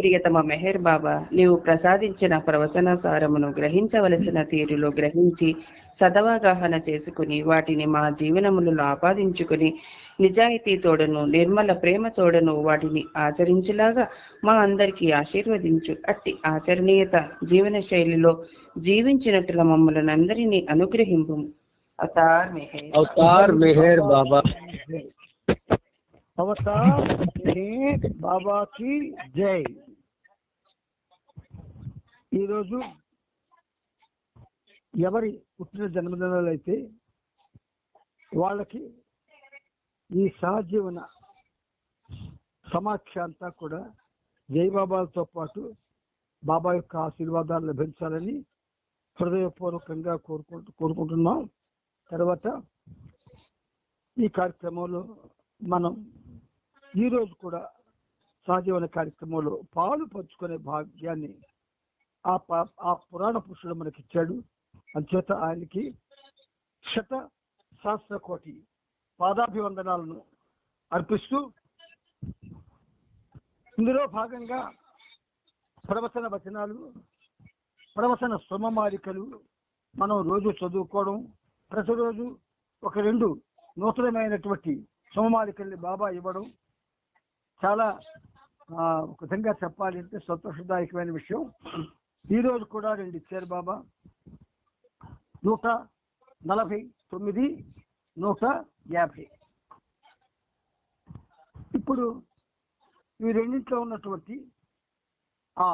ప్రియతమ మెహర్ బాబా, నీవు ప్రసాదించిన ప్రవచన సారమును గ్రహించవలసిన తీరులో గ్రహించి సదవగాహన చేసుకుని వాటిని మా జీవనములలో ఆపాదించుకుని నిజాయితీ తోడను నిర్మల ప్రేమ తోడను వాటిని ఆచరించులాగా మా అందరికీ ఆశీర్వదించు. అట్టి ఆచరణీయత జీవన శైలిలో జీవించినట్ల మమ్మల్ని అందరినీ అనుగ్రహింపు. అవతార్ మెహర్ బాబా. అవతార్ మెహర్ బాబాకి జై. ఈరోజు ఎవరి పుట్టిన జన్మదినాలు అయితే వాళ్ళకి ఈ సహజీవన సమాఖ్య అంతా కూడా జై బాబాలతో పాటు బాబా యొక్క ఆశీర్వాదాలు లభించాలని హృదయపూర్వకంగా కోరుకుంటున్నాం. తర్వాత ఈ కార్యక్రమంలో మనం ఈరోజు కూడా సహజీవన కార్యక్రమంలో పాలు పంచుకునే భాగ్యాన్ని ఆ పురాణ పురుషుడు మనకిచ్చాడు. అంచేత ఆయనకి శత సహస్ర కోటి పాదాభివందనాలను అర్పిస్తూ ఇందులో భాగంగా ప్రవచన వచనాలు, ప్రవచన సుమమాలికలు మనం రోజు చదువుకోవడం, ప్రతిరోజు ఒక 2 నూతనమైనటువంటి సుమమాలికల్ని బాబా ఇవ్వడం చాలా ఒక విధంగా చెప్పాలి అంటే సంతోషదాయకమైన విషయం. ఈరోజు కూడా 2 ఇచ్చారు బాబా. 149, 150. ఇప్పుడు ఈ రెండింటిలో ఉన్నటువంటి ఆ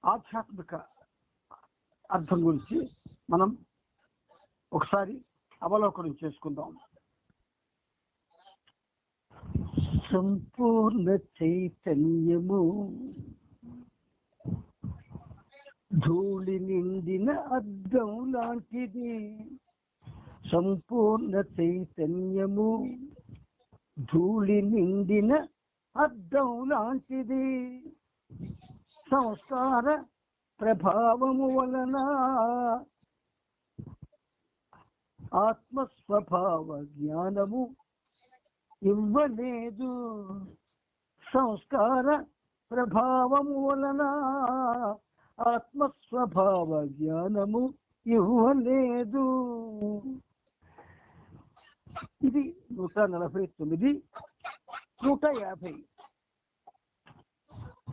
ఆధ్యాత్మిక అర్థం గురించి మనం ఒకసారి అవలోకనం చేసుకుందాం. సంపూర్ణ చైతన్యము ధూళి నిండిన అద్దం లాంటిది. సంపూర్ణ చైతన్యము ధూళి నిండిన అద్దం లాంటిది. సంస్కార ప్రభావము వలన ఆత్మస్వభావ జ్ఞానము ఇవ్వలేదు. సంస్కార ప్రభావము వలన ఆత్మస్వభావ జ్ఞానము ఇవ్వలేదు. ఇది 149, 150.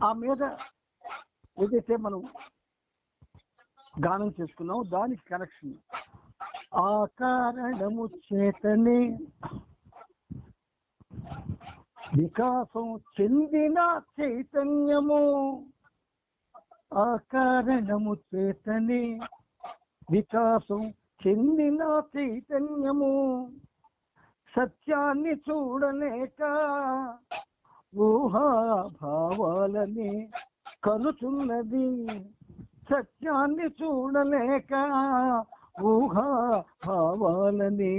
ఆ మీద ఏదైతే మనం గానం చేసుకున్నాం దానికి కనెక్షన్. ఆ కారణము చేతనే వికాసం చెందిన చైతన్యము. ఆ కారణము చేతనే వికాసం చెందిన చైతన్యము. సత్యాన్ని చూడలేక ఊహాభావాలని కనుచున్నది. సత్యాన్ని చూడలేక ఊహాభావాలని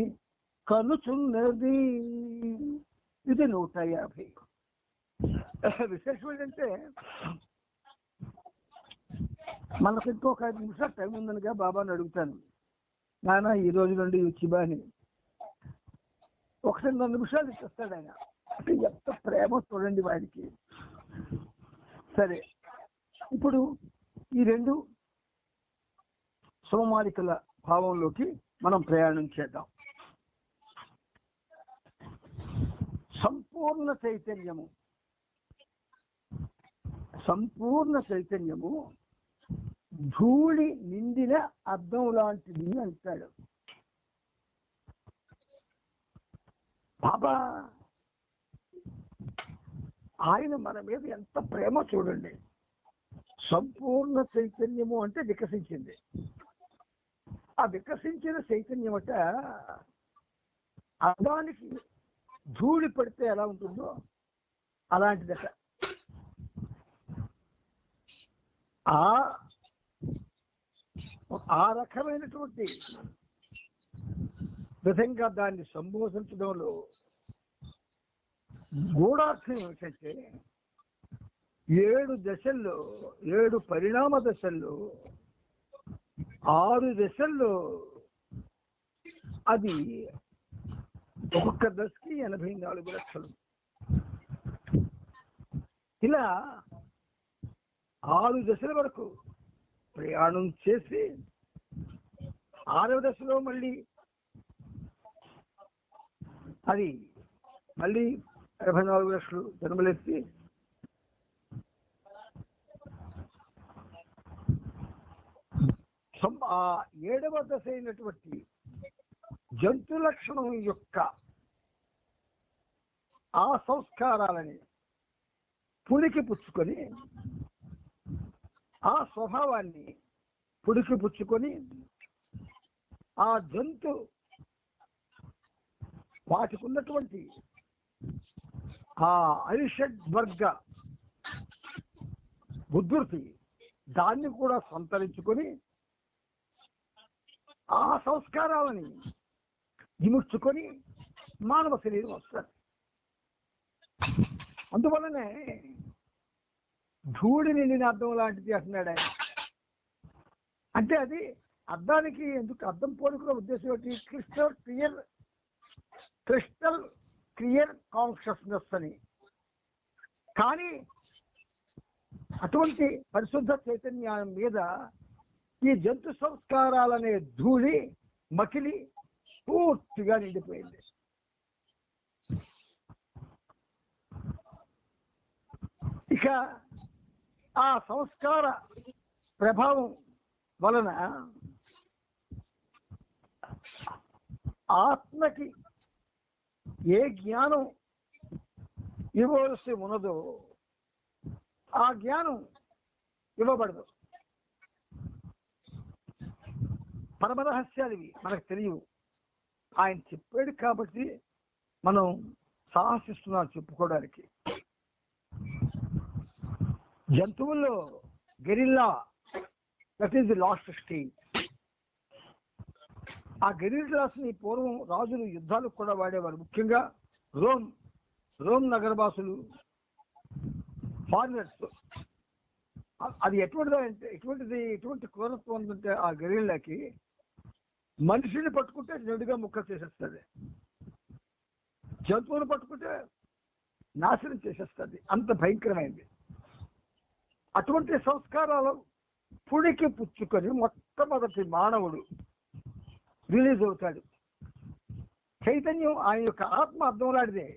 కనుచున్నది. ఇది 150. విశేషం ఏంటంటే మనకు ఇంకొక 5 నిమిషాలు టైం ఉందనిగా బాబాని అడుగుతాను, నాన్న ఈ రోజు నుండి ఇచ్చిబా అని. 1-2 నిమిషాలు ఇచ్చేస్తాడు ఆయన. అంటే ఎంత ప్రేమ చూడండి వాడికి. సరే, ఇప్పుడు ఈ 2 సోమాలికల భావంలోకి మనం ప్రయాణం చేద్దాం. సంపూర్ణ చైతన్యము, సంపూర్ణ చైతన్యము ధూళి నిండిన అద్దం లాంటిది అంటాడు బాబా. ఆయన మన మీద ఎంత ప్రేమ చూడండి. సంపూర్ణ చైతన్యము అంటే వికసించింది. ఆ వికసించిన చైతన్యం అట అద్దానికి ధూళి పడితే ఎలా ఉంటుందో అలాంటిదట. ఆ రకమైనటువంటి విధంగా దాన్ని సంబోధించడంలో గూఢార్థం ఏమిటంటే 7 దశల్లో, 7 పరిణామ దశల్లో, 6 దశల్లో అది ఒక్కొక్క దశకి 84 లక్షలు. ఇలా 6 దశల వరకు ప్రయాణం చేసి 6వ దశలో మళ్ళీ అది మళ్ళీ 84 లక్షలు జన్మలెత్తి ఆ 7వ దశ అయినటువంటి జంతు లక్షణం యొక్క ఆ సంస్కారాలని పుడికి పుచ్చుకొని ఆ స్వభావాన్ని పుడికి పుచ్చుకొని ఆ జంతు వాటికి ఉన్నటువంటి ఆ అరిషడ్ వర్గ ఉద్ధృతి దాన్ని కూడా సంతరించుకొని ఆ సంస్కారాలని విముర్చుకొని మానవ శరీరం వస్తారు. అందువల్లనే ధూళి నిండిన అద్దం లాంటిది అంటున్నాడు ఆయన. అంటే అది అద్దానికి ఎందుకు అద్దం పోలికల ఉద్దేశం ఏంటి? క్రిస్టల్ క్లియర్ కాన్షియస్నెస్ అని. కానీ అటువంటి పరిశుద్ధ చైతన్యం మీద ఈ జంతు సంస్కారాలనే ధూళి మకిలి పూర్తిగా నిండిపోయింది. ఇక ఆ సంస్కార ప్రభావం వలన ఆత్మకి ఏ జ్ఞానం ఇవ్వవలసి ఉన్నదో ఆ జ్ఞానం ఇవ్వబడదు. పరమరహస్యాలు ఇవి, మనకు తెలియవు. ఆయన చెప్పాడు కాబట్టి మనం సాహసిస్తున్నాం చెప్పుకోవడానికి. జంతువుల్లో guerrilla, that is the last stage. ఆ గెరిల్లాస్ ని పూర్వం రాజులు యుద్ధాలకు కూడా వాడేవారు. ముఖ్యంగా రోమ్ నగరవాసులు, ఫారినర్స్. అది ఎటువంటి క్రూరత్వం ఉందంటే ఆ గెరిల్లాకి మనిషిని పట్టుకుంటే నెడుగా ముక్క చేసేస్తుంది, జంతువులు పట్టుకుంటే నాశనం చేసేస్తుంది. అంత భయంకరమైంది. అటువంటి సంస్కారాలు పుడికి పుచ్చుకొని మొట్టమొదటి మానవుడు రిలీజ్ అవుతాడు. చైతన్యం ఆయన యొక్క ఆత్మ అర్థం లాంటిదే.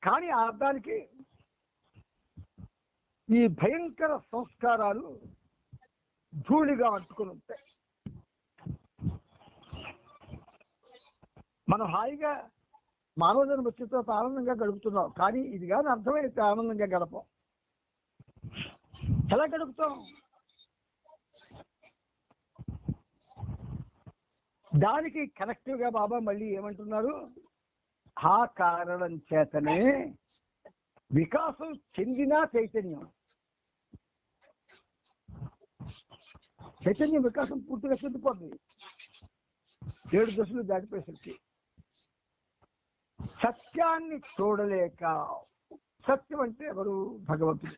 కానీ ఆ అర్థానికి ఈ భయంకర సంస్కారాలు ధూళిగా అంటుకొని ఉంటాయి. మనం హాయిగా మానవ జన్మ వచ్చిన తర్వాత ఆనందంగా గడుపుతున్నాం. కానీ ఇది కానీ అర్థమైతే ఆనందంగా గడపం. ఎలా గడుపుతాం? దానికి కనెక్టివ్ గా బాబా మళ్ళీ ఏమంటున్నారు? ఆ కారణం చేతనే వికాసం చెందిన చైతన్యం వికాసం పూర్తిగా చెందిపోతుంది 7 దశలు దాటిపోయేసరికి. సత్యాన్ని చూడలేక, సత్యం అంటే ఎవరు? భగవంతుడు.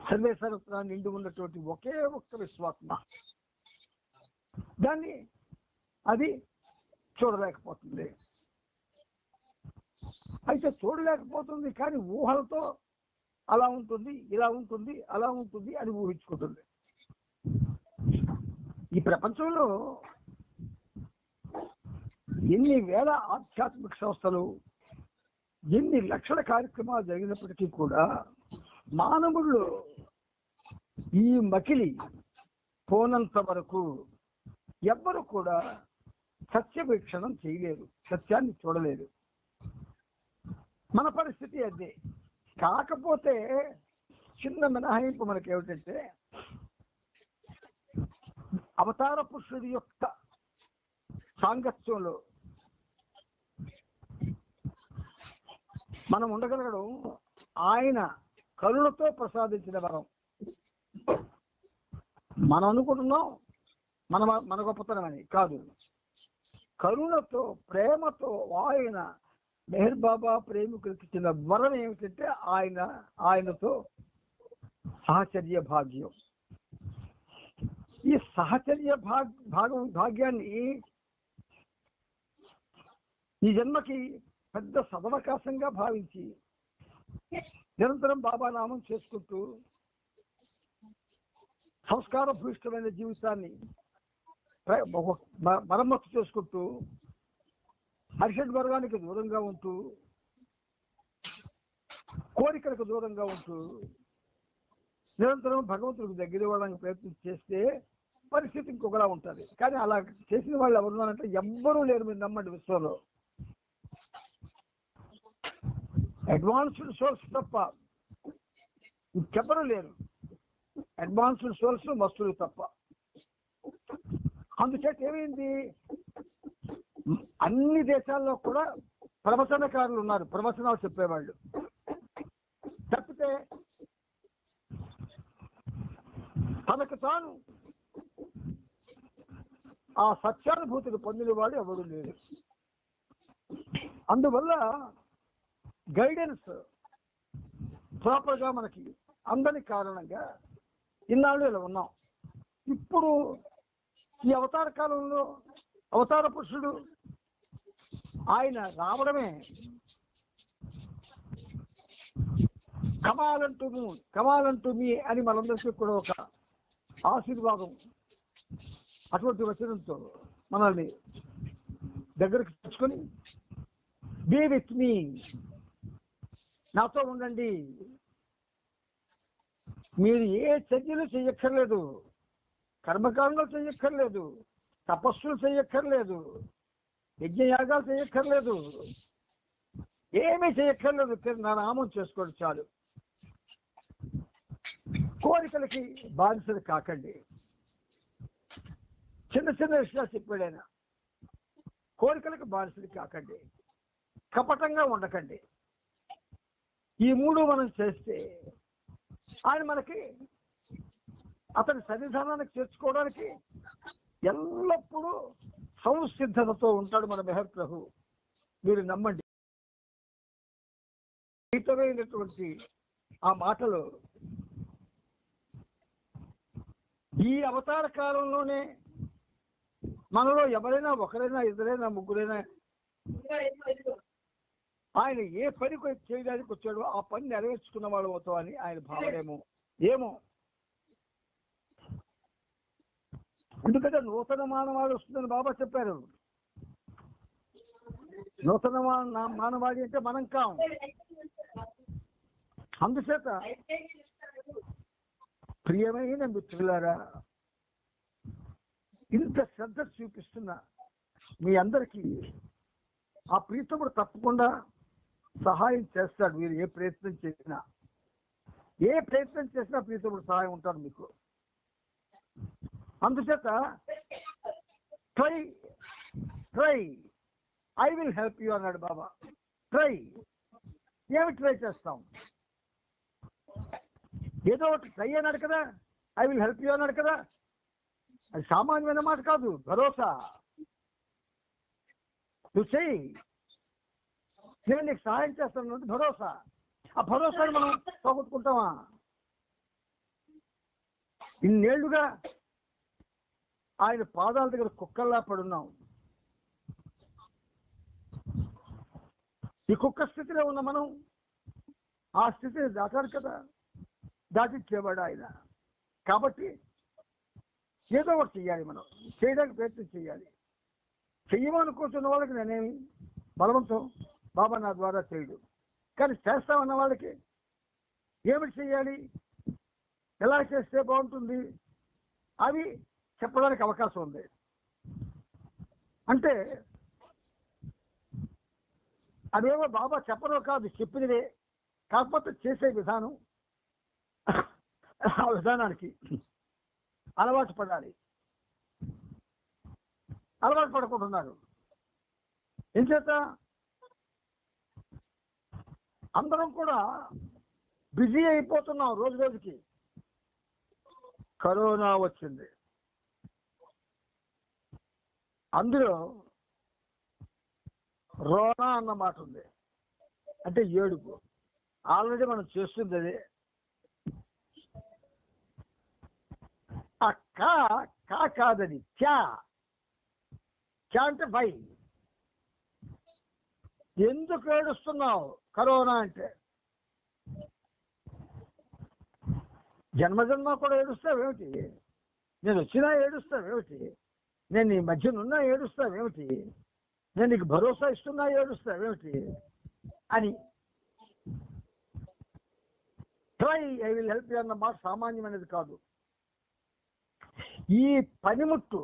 సర్వే సర్వత్రా నిండి ఉన్నటువంటి ఒకే ఒక్క విశ్వాత్మ, దాన్ని అది చూడలేకపోతుంది. అయితే చూడలేకపోతుంది కానీ ఊహలతో అలా ఉంటుంది, ఇలా ఉంటుంది, అలా ఉంటుంది అని ఊహించుకుంటుంది. ఈ ప్రపంచంలో ఎన్ని వేల ఆధ్యాత్మిక సంస్థలు, ఎన్ని లక్షల కార్యక్రమాలు జరిగినప్పటికీ కూడా మానవుల్లో ఈ మకిలి పోనంత వరకు ఎవ్వరు కూడా సత్య వీక్షణం చేయలేరు, సత్యాన్ని చూడలేరు. మన పరిస్థితి అదే. కాకపోతే చిన్న మినహాయింపు మనకి ఏమిటంటే, అవతార పురుషుడి యొక్క సాంగత్యంలో మనం ఉండగలగడం ఆయన కరుణతో ప్రసాదించిన వరం. మనం అనుకుంటున్నాం మన గొప్పతనం అని కాదు. కరుణతో, ప్రేమతో ఆయన మెహర్ బాబా ప్రేమికులకు ఇచ్చిన వరం ఏమిటంటే ఆయనతో సహచర్య భాగ్యం. ఈ సహచర్య భాగ్యాన్ని ఈ జన్మకి పెద్ద సదవకాశంగా భావించి నిరంతరం బాబా నామం చేసుకుంటూ సంస్కార భూయిష్టమైన జీవితాన్ని మరమ్మతు చేసుకుంటూ హరిషడ్ వర్గానికి దూరంగా ఉంటూ కోరికలకు దూరంగా ఉంటూ నిరంతరం భగవంతుడికి దగ్గర ఇవ్వడానికి ప్రయత్నం చేస్తే పరిస్థితి ఇంకొకలా ఉంటుంది. కానీ అలా చేసిన వాళ్ళు ఎవరున్నారంటే ఎవ్వరూ లేరు, మీరు నమ్మండి. విశ్వంలో అడ్వాన్స్డ్ సోల్స్ తప్ప ఇంకెవ్వరూ లేరు. అడ్వాన్స్డ్ సోల్స్ మస్తులు తప్ప. అందుచేత ఏమైంది, అన్ని దేశాల్లో కూడా ప్రవచనకారులు ఉన్నారు, ప్రవచనాలు చెప్పేవాళ్ళు. తప్పితే తనకు తాను ఆ సత్యానుభూతిని పొందిన వాడు ఎవరు లేరు. అందువల్ల గైడెన్స్ ప్రాపర్గా మనకి అందని కారణంగా ఇన్నాళ్ళు ఇలా ఉన్నాం. ఇప్పుడు ఈ అవతార కాలంలో అవతార పురుషుడు ఆయన రావడమే కమాలంటూ మీ అని మనందరికీ కూడా ఒక ఆశీర్వాదం, అటువంటి వచనంతో మనల్ని దగ్గరికి తెచ్చుకొని బీ విత్ మీ, నాతో ఉండండి, మీరు ఏ చర్యలు చేయక్కర్లేదు, కర్మకాండలు చేయక్కర్లేదు, తపస్సులు చేయక్కర్లేదు, యజ్ఞయాగాలు చేయక్కర్లేదు, ఏమీ చేయక్కర్లేదు, నా నామం చేసుకోండి చాలు. కోరికలకి బానిసలు కాకండి. చిన్న చిన్న విషయాలు చెప్పాడు ఆయన. కోరికలకు బానిసలు కాకండి, కపటంగా ఉండకండి. ఈ మూడు మనం చేస్తే ఆయన మనకి అతని సన్నిధానానికి చేర్చుకోవడానికి ఎల్లప్పుడూ సంసిద్ధతతో ఉంటాడు మన మెహర్ ప్రభు. మీరు నమ్మండి. ఇతరైనటువంటి ఆ మాటలు ఈ అవతార కాలంలోనే మనలో ఎవరైనా ఒకరైనా ఇద్దరైనా ముగ్గురైనా ఆయన ఏ పని చేయడానికి వచ్చాడో ఆ పని నెరవేర్చుకున్న వాళ్ళు అవుతామని ఆయన భావనేమో ఏమో. ఎందుకంటే నూతన మానవాళి వస్తుందని బాబా చెప్పారు. నూతన మానవాళి అంటే మనం కాం. అందుచేత ప్రియమైన మిత్రులారా, ఇంత శ్రద్ధ చూపిస్తున్న మీ అందరికీ ఆ ప్రీతముడు తప్పకుండా సహాయం చేస్తాడు. మీరు ఏ ప్రయత్నం చేసినా ప్రీతముడు సహాయం ఉంటాడు మీకు. అందుచేత try I will help you అన్నాడు బాబా. ట్రై, ఏమి ట్రై చేస్తాం? ఏదో ఒకటి ట్రై అన్నాడు కదా, ఐ విల్ హెల్ప్ యూ అన్నాడు కదా. అది సామాన్యమైన మాట కాదు, భరోసా. నువ్వు చెయ్యి, నేను నీకు సహాయం చేస్తాను, భరోసా. ఆ భరోసాను మనం పోగొట్టుకుంటామా? ఇన్నేళ్లుగా ఆయన పాదాల దగ్గర కుక్కల్లా పడున్నాం. ఈ కుక్క స్థితిలో ఉన్న మనం ఆ స్థితిని దాటాడు కదా, దాటించేవాడు ఆయన. కాబట్టి ఏదో ఒకటి చెయ్యాలి, మనం చేయడానికి ప్రయత్నం చేయాలి. చెయ్యమనుకుంటున్న వాళ్ళకి నేనేమి బలవంతం బాబా నా ద్వారా చేయడు. కానీ చేస్తామన్న వాళ్ళకి ఏమిటి చెయ్యాలి, ఎలా చేస్తే బాగుంటుంది, అవి చెప్పడానికి అవకాశం ఉంది. అంటే అదేమో బాబా చెప్పడం కాదు, చెప్పినవే. కాకపోతే చేసే విధానం, ఆ విధానానికి అలవాటు పడాలి. అలవాటు పడుకుంటున్నారు. ఏం చేత అందరం కూడా బిజీ అయిపోతున్నాం రోజు రోజుకి. కరోనా వచ్చింది, అందులో రోనా అన్న మాట ఉంది, అంటే ఏడుపు. ఆల్రెడీ మనం చేస్తుంది అదే. ఆ కా కాదని చా అంటే వై. ఎందుకు ఏడుస్తున్నావు కరోనా అంటే? జన్మజన్మ కూడా ఏడుస్తావేమిటి? నేను వచ్చినా ఏడుస్తావేమిటి? నేను నీ మధ్యనున్నా ఏడుస్తావేమిటి? నేను నీకు భరోసా ఇస్తున్నా ఏడుస్తావేమిటి అని try I will help you అన్న మాట సామాన్యమైనది కాదు. ఈ పనిముట్టు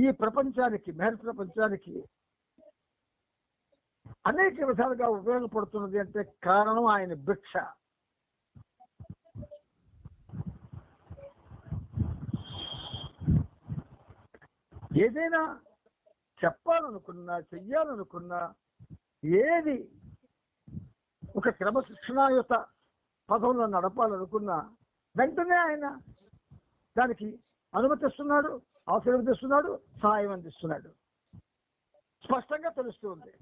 ఈ ప్రపంచానికి, మెహర్ ప్రపంచానికి అనేక విధాలుగా ఉపయోగపడుతున్నది అంటే కారణం ఆయన భిక్ష. ఏదైనా చెప్పాలనుకున్నా, చెయ్యాలనుకున్నా, ఏది ఒక క్రమశిక్షణాయుత పదంలో నడపాలనుకున్నా వెంటనే ఆయన దానికి అనుమతిస్తున్నాడు, ఆశీర్వదిస్తున్నాడు, సహాయం అందిస్తున్నాడు. స్పష్టంగా తెలుస్తుంది.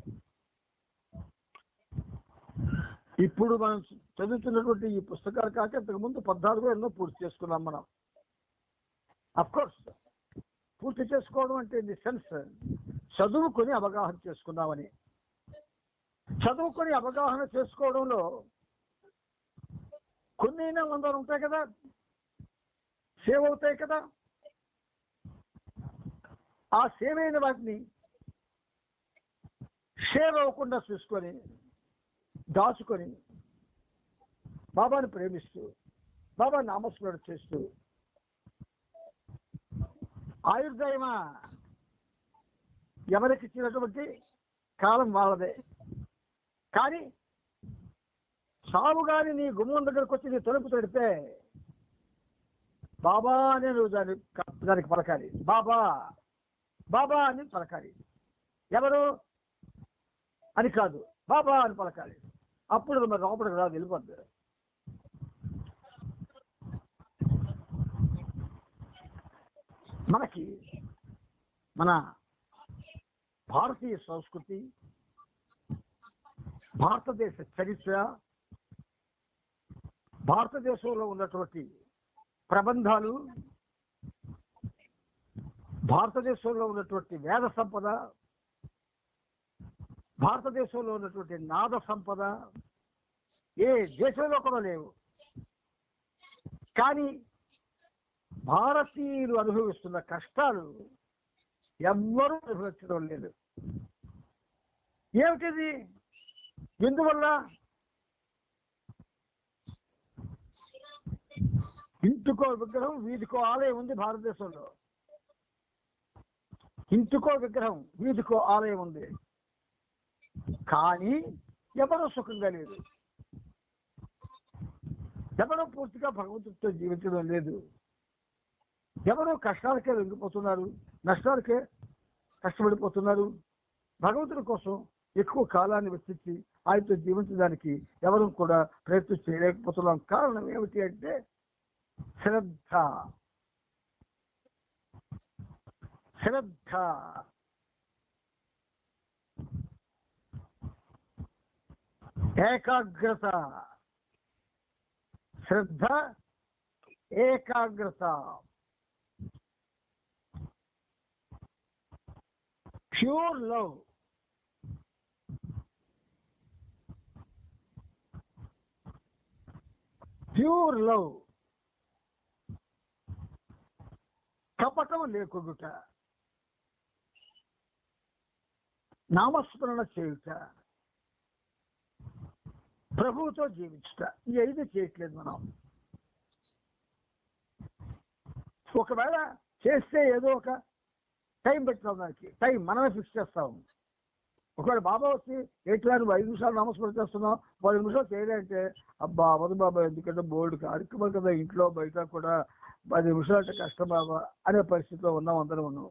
ఇప్పుడు మనం చదువుతున్నటువంటి ఈ పుస్తకాలు కాక ఇంతకుముందు 14 ఎన్నో పూర్తి చేసుకున్నాం మనం. అఫ్కోర్స్ పూర్తి చేసుకోవడం అంటే ఇన్ ది సెన్స్ చదువుకొని అవగాహన చేసుకున్నామని. చదువుకొని అవగాహన చేసుకోవడంలో కొన్నైనా 100 ఉంటాయి కదా, సేవ్ అవుతాయి కదా. ఆ సేవ్ అయిన వాటిని షేర్ అవ్వకుండా చూసుకొని దాచుకొని బాబాని ప్రేమిస్తూ, బాబా నామస్మరణ చేస్తూ, ఆయుర్దాయమా ఎవరికి ఇచ్చినటువంటి కాలం వాళ్ళదే. కానీ సాగు కానీ నీ గుమ్మం దగ్గరకు వచ్చి నీ తలుపు తడితే బాబా అనే నువ్వు దానికి పలకాలి. బాబా బాబా అని పలకాలి. ఎవరు అని కాదు, బాబా అని పలకాలి. అప్పుడు మరి లోపలికి రాదు, వెళ్ళిపోద్ది. మనకి మన భారతీయ సంస్కృతి, భారతదేశ చరిత్ర, భారతదేశంలో ఉన్నటువంటి ప్రబంధాలు, భారతదేశంలో ఉన్నటువంటి వేద సంపద, భారతదేశంలో ఉన్నటువంటి నాద సంపద ఏ దేశంలో కూడా లేవు. కానీ భారతీయులు అనుభవిస్తున్న కష్టాలు ఎవ్వరూ అనుభవించడం లేదు. ఏమిటిది? ఎందువల్ల? ఇంటికో విగ్రహం, వీధికో ఆలయం ఉంది భారతదేశంలో. ఇంటికో విగ్రహం, వీధికో ఆలయం ఉంది. కానీ ఎవరూ సుఖంగా లేదు. ఎవరూ పూర్తిగా భగవంతుడితో జీవించడం లేదు. ఎవరో కష్టాలకే వెంగిపోతున్నారు, నష్టాలకే కష్టపడిపోతున్నారు. భగవంతుడి కోసం ఎక్కువ కాలాన్ని వెచ్చించి ఆయనతో జీవించడానికి ఎవరు కూడా ప్రయత్నం చేయలేకపోతున్నాం. కారణం ఏమిటి అంటే శ్రద్ధ. శ్రద్ధ ఏకాగ్రత. శ్రద్ధ ఏకాగ్రత. Pure love. Pure love. కపటం లేకుండుట, నామస్మరణ చేయుట, ప్రభువుతో జీవించుట. ఈ 5 చేయట్లేదు మనం. ఒకవేళ చేస్తే ఏదో ఒక టైం పెడతాం, దానికి టైం మనమే ఫిక్స్ చేస్తాం. ఒకవేళ బాబా వచ్చి ఎట్లా నువ్వు 5 నిమిషాలు నామస్మరణ చేస్తున్నావు, 10 నిమిషాలు చేయాలంటే అబ్బా అవదు బాబా, ఎందుకంటే బోర్డు కార్యక్రమాలు కదా, ఇంట్లో బయట కూడా 10 నిమిషాలు అంటే కష్టం బాబా అనే పరిస్థితిలో ఉన్నాం, అందరం ఉన్నాం.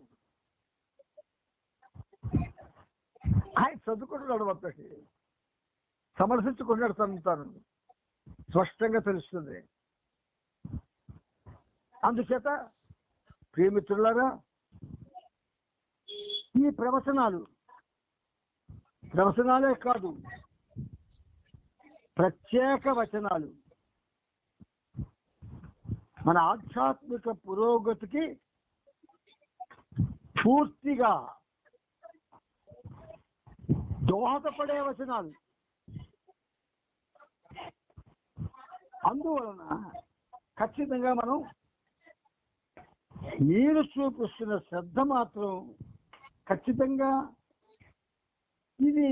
ఆయన చదువుకుంటున్నాడు, మొత్తకి సమర్పించుకున్నాడు తను స్పష్టంగా తెలుస్తుంది. అందుచేత ప్రియమిత్రులారా, ఈ ప్రవచనాలే కాదు, ప్రత్యేక వచనాలు మన ఆధ్యాత్మిక పురోగతికి పూర్తిగా దోహదపడే వచనాలు. అందువలన ఖచ్చితంగా మనం మీరు చూపిస్తున్న శ్రద్ధ మాత్రం ఖచ్చితంగా ఇది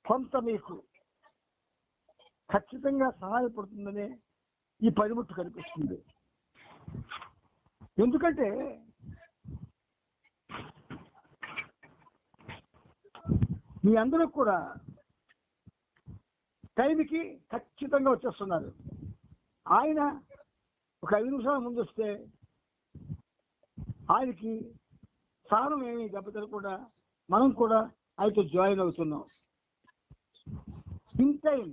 కొంత మీకు ఖచ్చితంగా సహాయపడుతుందనే ఈ పనిముట్టు కనిపిస్తుంది. ఎందుకంటే మీ అందరూ కూడా టైంకి ఖచ్చితంగా వచ్చేస్తున్నారు. ఆయన ఒక 5 నిమిషాల ముందు వస్తే ఆయనకి స్థానం ఏమీ దెబ్బతినకుండా మనం కూడా ఆయనతో జాయిన్ అవుతున్నాం. ఇన్ టైం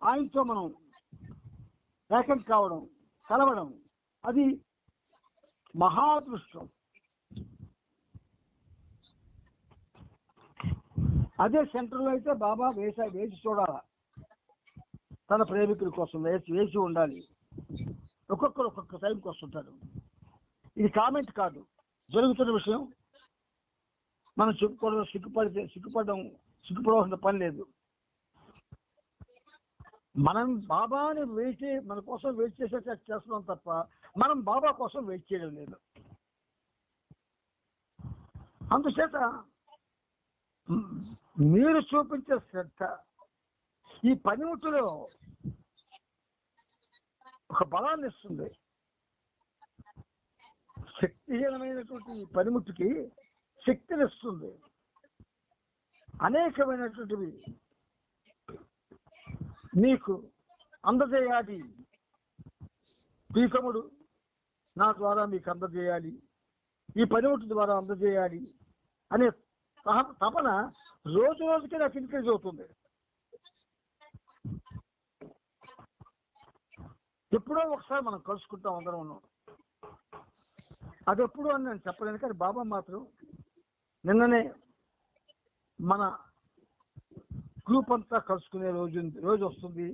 ఆయనతో మనం ఏకం కావడం, కలవడం అది మహాదృష్టం. అదే సెంటర్లో అయితే బాబా వేసి చూడాల, తన ప్రేమికుల కోసం వేసి ఉండాలి. ఒక్కొక్కరు ఒక్కొక్క టైంకి వస్తుంటారు. ఇది కామెంట్ కాదు, జరుగుతున్న విషయం. మనం సిగ్గుపడవలసిన పని లేదు. మనం బాబాని మన కోసం వెయిట్ చేసేటట్టు చేస్తున్నాం తప్ప మనం బాబా కోసం వెయిట్ చేయడం లేదు. అందుచేత మీరు చూపించే శ్రద్ధ ఈ పనిముట్టులో ఒక బలాన్ని ఇస్తుంది. శక్తిహీనమైనటువంటి ఈ పనిముట్టుకి శక్తిని ఇస్తుంది. అనేకమైనటువంటివి మీకు అందజేయాలి. పీకముడు నా ద్వారా మీకు అందజేయాలి, ఈ పనిముట్టు ద్వారా అందజేయాలి అనే తపన రోజు రోజుకి నాకు ఇంక్రీజ్ అవుతుంది. ఎప్పుడో ఒకసారి మనం కలుసుకుంటాం అందరం ఉన్నాం. అది ఎప్పుడు అని నేను చెప్పలేను, కానీ బాబా మాత్రం నిన్ననే మన గ్రూప్ అంతా కలుసుకునే రోజు వస్తుంది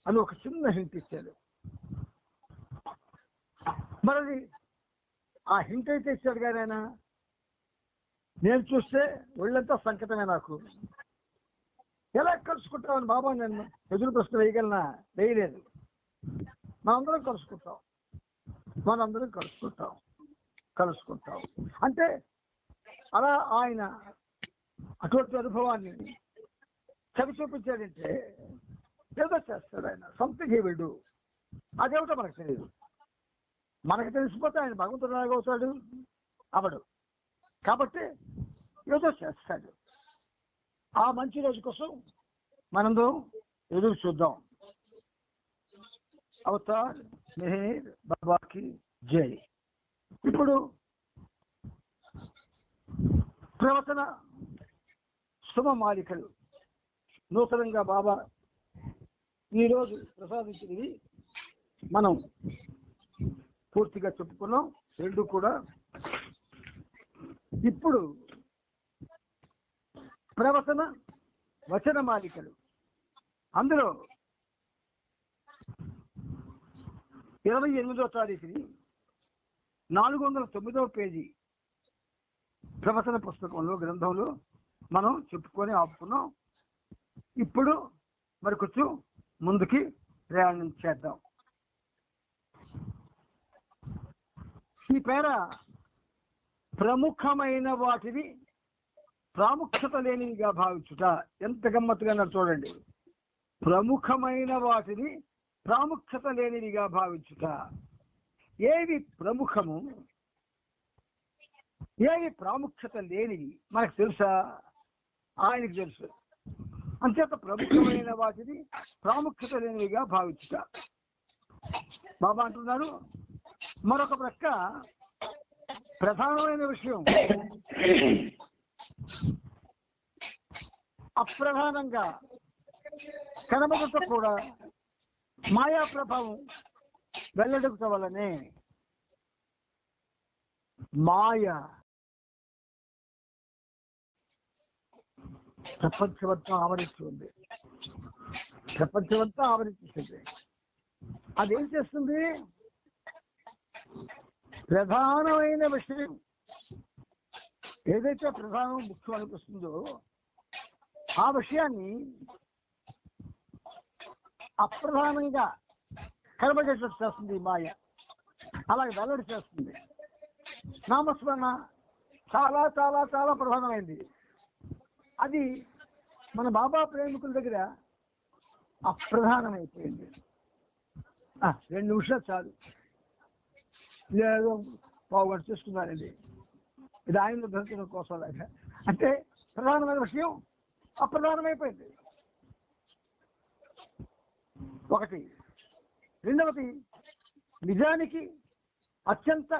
అని ఒక చిన్న హింట్ ఇచ్చాడు. మరి ఆ హింట్ అయితే ఇచ్చాడు కానీ ఆయన నేను చూస్తే ఒళ్ళంతా సంకటమే. నాకు ఎలా కలుసుకుంటామని బాబా నేను ఎదురు ప్రశ్న వేయగలనా? వేయలేదు. మనందరం కలుసుకుంటాం అంటే అలా ఆయన అటువంటి అనుభవాన్ని చవి చూపించాడంటే ఏదో చేస్తాడు ఆయన. Something he will do. అదేమిటో మనకు తెలియదు. మనకు తెలిసిపోతే ఆయన భగవంతుడు ఎలాగవుతాడు? అవడు. కాబట్టి ఏదో చేస్తాడు. ఆ మంచి రోజు కోసం మనందరం ఎదురు చూద్దాం. అవతార్ మెహర్ బాబాకి జై. ఇప్పుడు ప్రవచన శుభ మాలికలు నూతనంగా బాబా ఈరోజు ప్రసాదించినవి మనం పూర్తిగా చెప్పుకున్నాం. రెండు కూడా ఇప్పుడు ప్రవచన వచన మాలికలు, అందులో 28వ తారీఖుని 409వ పేజీ ప్రవచన పుస్తకంలో గ్రంథంలో మనం చెప్పుకొని ఆపుకున్నాం. ఇప్పుడు మరి కొంచెం ముందుకి ప్రయాణం చేద్దాం. ఈ పేర ప్రముఖమైన వాటిని ప్రాముఖ్యత లేనివిగా భావించుట. ఎంత గమ్మత్తుగా చూడండి. ప్రముఖమైన వాటిని ప్రాముఖ్యత లేనివిగా భావించుట. ఏవి ప్రముఖము, ఏవి ప్రాముఖ్యత లేనివి మనకు తెలుసా? ఆయనకు తెలుసు. అంచేత ప్రముఖమైన వాటిని ప్రాముఖ్యత లేనివిగా భావించుట. బాబా అంటున్నారు మరొక ప్రక్క ప్రధానమైన విషయం అప్రధానంగా కనబడుట కూడా మాయా ప్రభావం వెల్లడుట వల్లనే. మాయ ప్రపంచమంతా ఆవరించింది. అదేం చేస్తుంది? ప్రధానమైన విషయం ఏదైతే ప్రధానం ముఖ్యం అనిపిస్తుందో ఆ విషయాన్ని అప్రధానంగా కనబడేటట్టు చేస్తుంది మాయ, అలాగే వెల్లడి చేస్తుంది. నామస్మరణ చాలా చాలా చాలా ప్రధానమైంది. అది మన బాబా ప్రేమికుల దగ్గర అప్రధానమైపోయింది. 2 నిమిషాలు చాలు, లేదో పావుగంట చేసుకున్నారండి, ఇది ఆయన ధరించడం కోసం లాగా. అంటే ప్రధానమైన విషయం అప్రధానమైపోయింది. ఒకటి. రెండవది, నిజానికి అత్యంత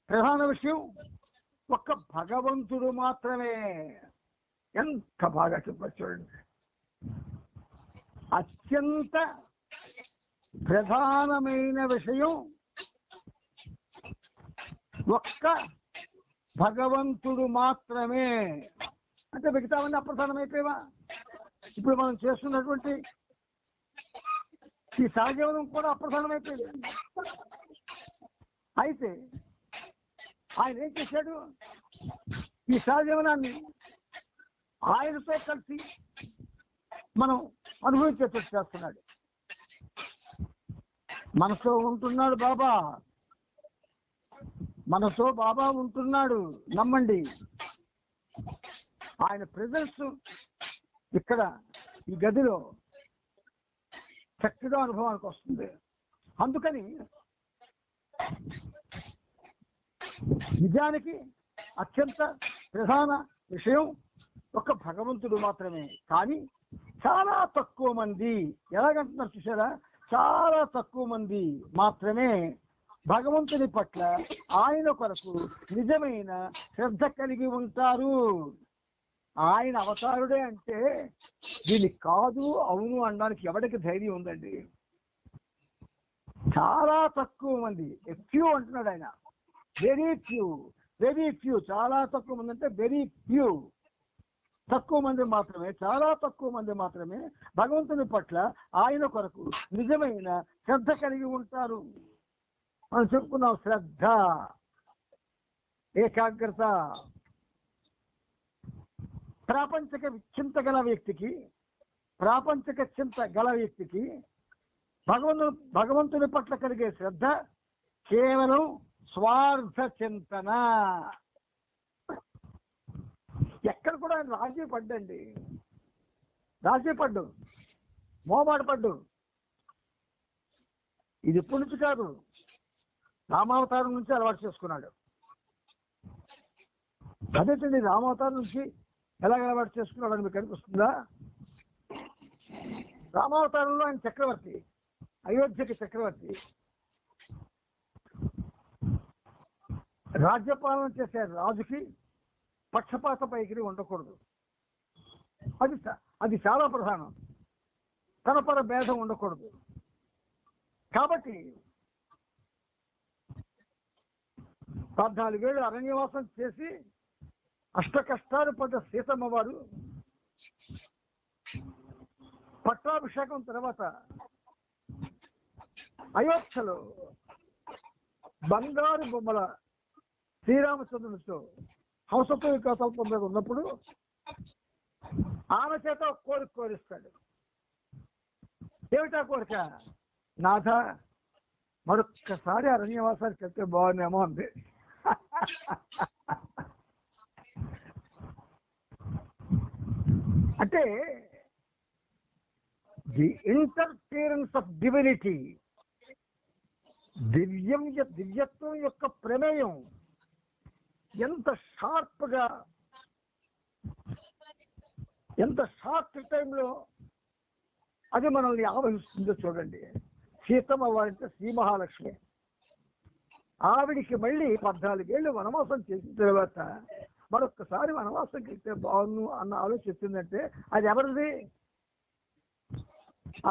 ప్రధాన విషయం ఒక్క భగవంతుడు మాత్రమే. ఎంత బాగా చెప్పచ్చు చూడండి. అత్యంత ప్రధానమైన విషయం ఒక్క భగవంతుడు మాత్రమే. అంటే మిగతావన్నీ అప్రధానమైపోయావా? ఇప్పుడు మనం చేస్తున్నటువంటి ఈ సహజీవనం కూడా అప్రధానమైపోయింది. అయితే ఆయన ఏం చేశాడు? ఈ సహజీవనాన్ని ఆయనతో కలిసి మనం అనుభవించేటట్టు చేస్తున్నాడు. మనతో ఉంటున్నాడు బాబా, మనతో బాబా ఉంటున్నాడు, నమ్మండి. ఆయన ప్రెజెన్స్ ఇక్కడ ఈ గదిలో చక్కగా అనుభవానికి వస్తుంది. అందుకని నిజానికి అత్యంత ప్రధాన విషయం ఒక భగవంతుడు మాత్రమే. కానీ చాలా తక్కువ మంది, ఎలాగంటున్నారు చూసారా, చాలా తక్కువ మంది మాత్రమే భగవంతుని పట్ల ఆయన కొరకు నిజమైన శ్రద్ధ కలిగి ఉంటారు. ఆయన అవతారుడే అంటే దీన్ని కాదు అవును అనడానికి ఎవరికి ధైర్యం ఉందండి? చాలా తక్కువ మంది, ఫ్యూ అంటున్నాడు ఆయన. Very few, very few. చాలా తక్కువ మంది అంటే వెరీ ఫ్యూ, తక్కువ మంది మాత్రమే, చాలా తక్కువ మంది మాత్రమే భగవంతుని పట్ల ఆయన కొరకు నిజమైన శ్రద్ధ కలిగి ఉంటారు. మనం చెప్పుకున్నాం, శ్రద్ధ, ఏకాగ్రత. ప్రాపంచిక చింత గల వ్యక్తికి, ప్రాపంచిక చింత గల వ్యక్తికి భగవంతుని పట్ల కలిగే శ్రద్ధ కేవలం స్వార్థ చింతన. ఎక్కడ కూడా ఆయన రాజీ పడ్డండి, రాజీ పడ్డు, మోమాట పడ్డు. ఇది ఇప్పటి నుంచి కాదు, రామావతారం నుంచి అలవాటు చేసుకున్నాడు. అదేంటండి, రామావతారం నుంచి ఎలాగ అలవాటు చేసుకున్నాడు అని మీకు అనిపిస్తుందా? రామావతారంలో ఆయన చక్రవర్తి, అయోధ్యకి చక్రవర్తి. రాజ్యపాలన చేసే రాజుకి పక్షపాత వైఖరి ఉండకూడదు. అది చాలా ప్రధానం. తనపర భేదం ఉండకూడదు. కాబట్టి 14 ఏళ్ళు అరణ్యవాసం చేసి అష్ట కష్టాలు పడ్డ సీతమ్మ వారు పట్టాభిషేకం తర్వాత అయోధ్యలో బంగారు బొమ్మల శ్రీరామచంద్రునితో హంసతో కథలతో మీద ఉన్నప్పుడు ఆమె చేత ఒక కోరిక కోరిస్తాడు. ఏమిటా కోరిక? నాథ, మరొక్కసారి అరణ్యవాసానికి వెళ్తే బాగుందేమో అంది. అంటే ది ఇంటర్ఫియరెన్స్ ఆఫ్ డివినిటీ, దివ్యత్వం యొక్క ప్రమేయం ఎంత షార్ప్గా, ఎంత షార్ట్ టైంలో అది మనల్ని ఆవహిస్తుందో చూడండి. సీతమ్మ వారంటే శ్రీ మహాలక్ష్మి. ఆవిడికి మళ్ళీ 14 ఏళ్ళు వనవాసం చేసిన తర్వాత మరొక్కసారి వనవాసంకి వెళ్తే బాగుండు అన్న ఆలోచన వచ్చిందంటే అది ఎవరిది?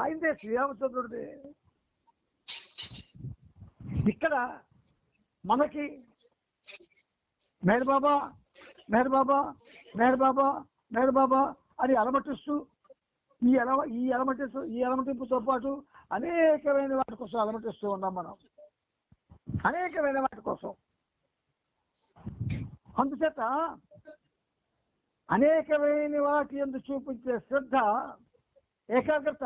ఆయనదే, శ్రీరామచంద్రుడిదే. ఇక్కడ మనకి మెహర్ బాబా, మెహర్ బాబా, మెహర్ బాబా, మెహర్ బాబా అని అలమటిస్తూ ఈ అలమటింపుతో పాటు అనేకమైన వాటి కోసం అలమటిస్తూ ఉన్నాం మనం, అనేకమైన వాటి కోసం. అందుచేత అనేకమైన వాటి యందు చూపించే శ్రద్ధ, ఏకాగ్రత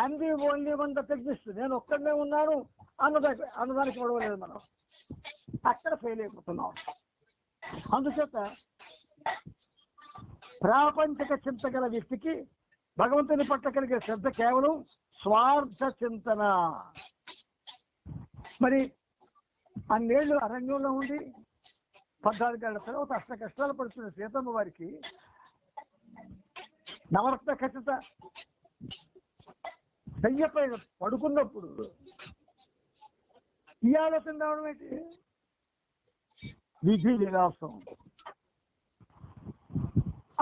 I'm the only one that exist, నేను ఒక్కడనే ఉన్నాను అన్నదానికి పడవలేదు. మనం అక్కడ ఫెయిల్ అయిపోతున్నాం. అందుచేత ప్రాపంచిక చింత గల వ్యక్తికి భగవంతుని పట్ల కలిగే శ్రద్ధ కేవలం స్వార్థ చింతన. మరి అన్నేళ్ళు అరణ్యంలో ఉండి 14 ఏళ్ల తర్వాత అష్ట కష్టాలు పడుతున్న సీతమ్మ వారికి నవరత్న ఖచ్చిత శయ్యపై పడుకున్నప్పుడు ఈ ఆలోచన రావడం ఏంటి? విధి విలాసం.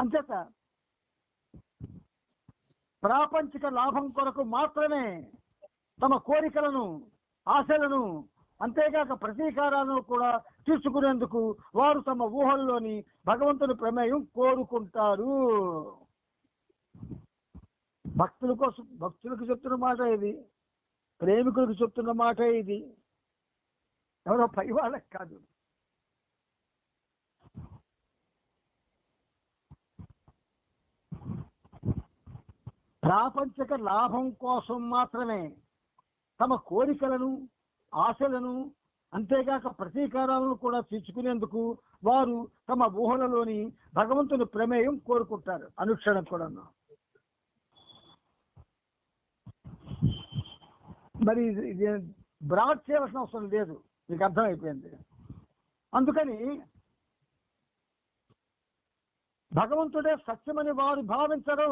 అంచేత ప్రాపంచిక లాభం కొరకు మాత్రమే తమ కోరికలను, ఆశలను, అంతేగాక ప్రతీకారాలను కూడా తీర్చుకునేందుకు వారు తమ ఊహల్లోని భగవంతుని ప్రమేయం కోరుకుంటారు. భక్తులకు చెప్తున్న మాట ఇది, ప్రేమికులకు చెప్తున్న మాట ఇది, ఎవరో పై వాళ్ళకి కాదు. ప్రాపంచిక లాభం కోసం మాత్రమే తమ కోరికలను, ఆశలను, అంతేగాక ప్రతీకారాలను కూడా తీర్చుకునేందుకు వారు తమ ఊహలలోని భగవంతుని ప్రమేయం కోరుకుంటారు అనుక్షణం కూడా. మరి ఇది బ్రాడ్ చేయవలసిన అవసరం లేదు, మీకు అర్థమైపోయింది. అందుకని భగవంతుడే సత్యమని వారు భావించరు.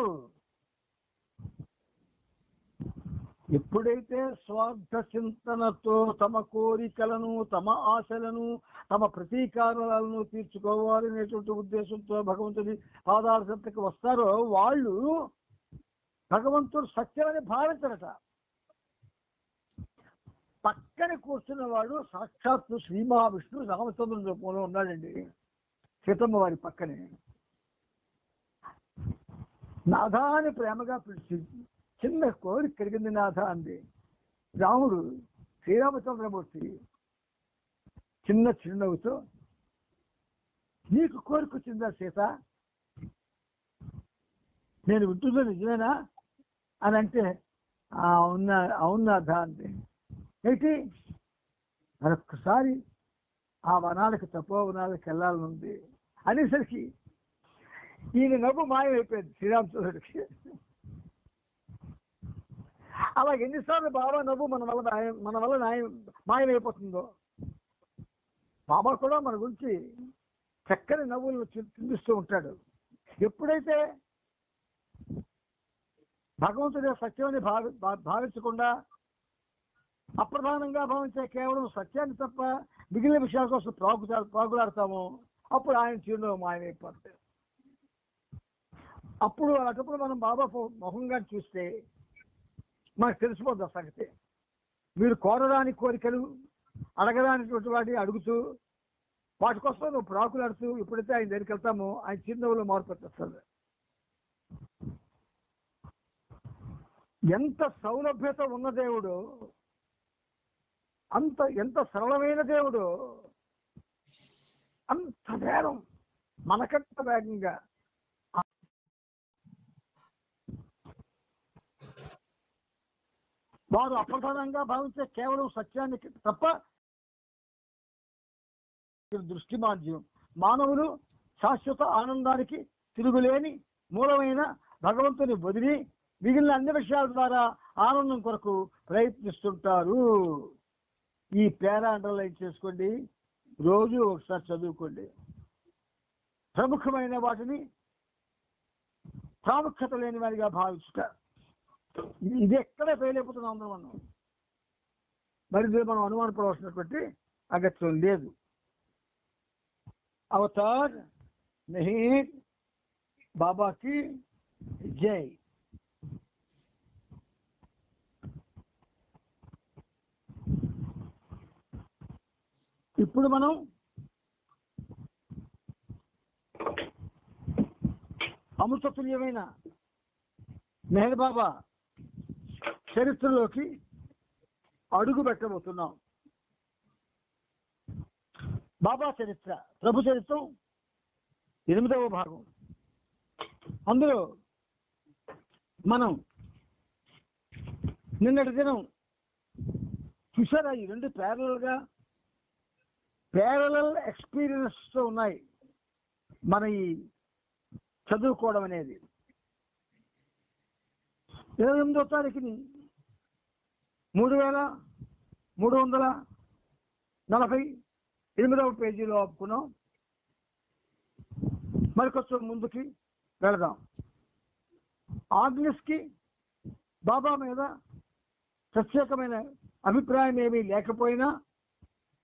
ఎప్పుడైతే స్వార్థ చింతనతో తమ కోరికలను, తమ ఆశలను, తమ ప్రతీకారాలను తీర్చుకోవాలనేటువంటి ఉద్దేశంతో భగవంతుడి పాదాల చెంతకు వస్తారో వాళ్ళు భగవంతుడు సత్యమని భావించరట. పక్కన కూర్చున్న వాడు సాక్షాత్తు శ్రీ మహావిష్ణువు రామచంద్రుని రూపంలో ఉన్నాడండి సీతమ్మ వారి పక్కనే. నాథాని ప్రేమగా పిలిచి, చిన్న కోరిక కలిగింది నాథ అంది. రాముడు శ్రీరామచంద్రమూర్తి చిన్న చిరునవ్వుతో, నీకు కోరిక వచ్చిందా సీత, నేను వింటుందో నిజమేనా అని అంటే, అవును నాథ అంది. ఏంటి? మరొక్కసారి ఆ వనాలకు, తపోవనాలకు వెళ్ళాలనుంది అనేసరికి ఈయన నవ్వు మాయమైపోయింది శ్రీరామచంద్రుడికి. అలా ఎన్నిసార్లు బాబా నవ్వు మన వల్ల మాయమైపోతుందో, బాబా కూడా మన గురించి చక్కని నవ్వులను చిందిస్తూ ఉంటాడు. ఎప్పుడైతే భగవంతుడే సత్యాన్ని భావించకుండా అప్రధానంగా భావించే కేవలం సత్యాన్ని తప్ప మిగిలిన విషయాల కోసం ప్రాగులాడతాము, అప్పుడు ఆయన చిరునవ్వు మాయమైపోతాడు. అప్పుడు మనం బాబా మొహంగా చూస్తే మనకు తెలిసిపోద్ది ఆ సంగతి. మీరు కోరరాని కోరికలు, అడగరానిటువంటి వాటిని అడుగుతూ వాటి కోసం నువ్వు ప్రాకులాడుతూ ఎప్పుడైతే ఆయన దగ్గరికి వెళ్తామో ఆయన చిరునవ్వులో మార్పు వచ్చేస్తుంది. ఎంత సౌలభ్యత ఉన్న దేవుడు, ఎంత సరళమైన దేవుడు, అంత వేగం, మనకంత వేగంగా వారు అప్రధానంగా భావించే కేవలం సత్యానికి తప్ప దృష్టి మాధ్యం. మానవులు శాశ్వత ఆనందానికి తిరుగులేని మూలమైన భగవంతుని వదిలి మిగిలిన అన్ని విషయాల ద్వారా ఆనందం కొరకు ప్రయత్నిస్తుంటారు. ఈ పేరా అండర్లైన్ చేసుకోండి, రోజు ఒకసారి చదువుకోండి. ప్రముఖమైన వాటిని ప్రాముఖ్యత లేని వారిగా భావించుట, ఇది ఎక్కడే ఫెయిల్ అయిపోతున్నాం అందరం మనం. మరి మనం అనుమానపడవలసినటువంటి అగత్యం లేదు. అవతార్ మెహీర్ బాబాకి జై. ఇప్పుడు మనం అమృతతుల్యమైన మెహర్ బాబా చరిత్రలోకి అడుగు పెట్టబోతున్నాం. బాబా చరిత్ర, ప్రభు చరిత్రం 8వ భాగం. అందులో మనం నిన్నటి దినం చూసారా, ఈ రెండు ప్యారలల్ ఎక్స్పీరియన్స్తో ఉన్నాయి మన ఈ చదువుకోవడం అనేది. 28వ తారీఖుని 3348వ పేజీలో ఆపుకున్నాం. మరికొంచెం ముందుకి వెళదాం. ఆగ్నెస్కి బాబా మీద ప్రత్యేకమైన అభిప్రాయం ఏమీ లేకపోయినా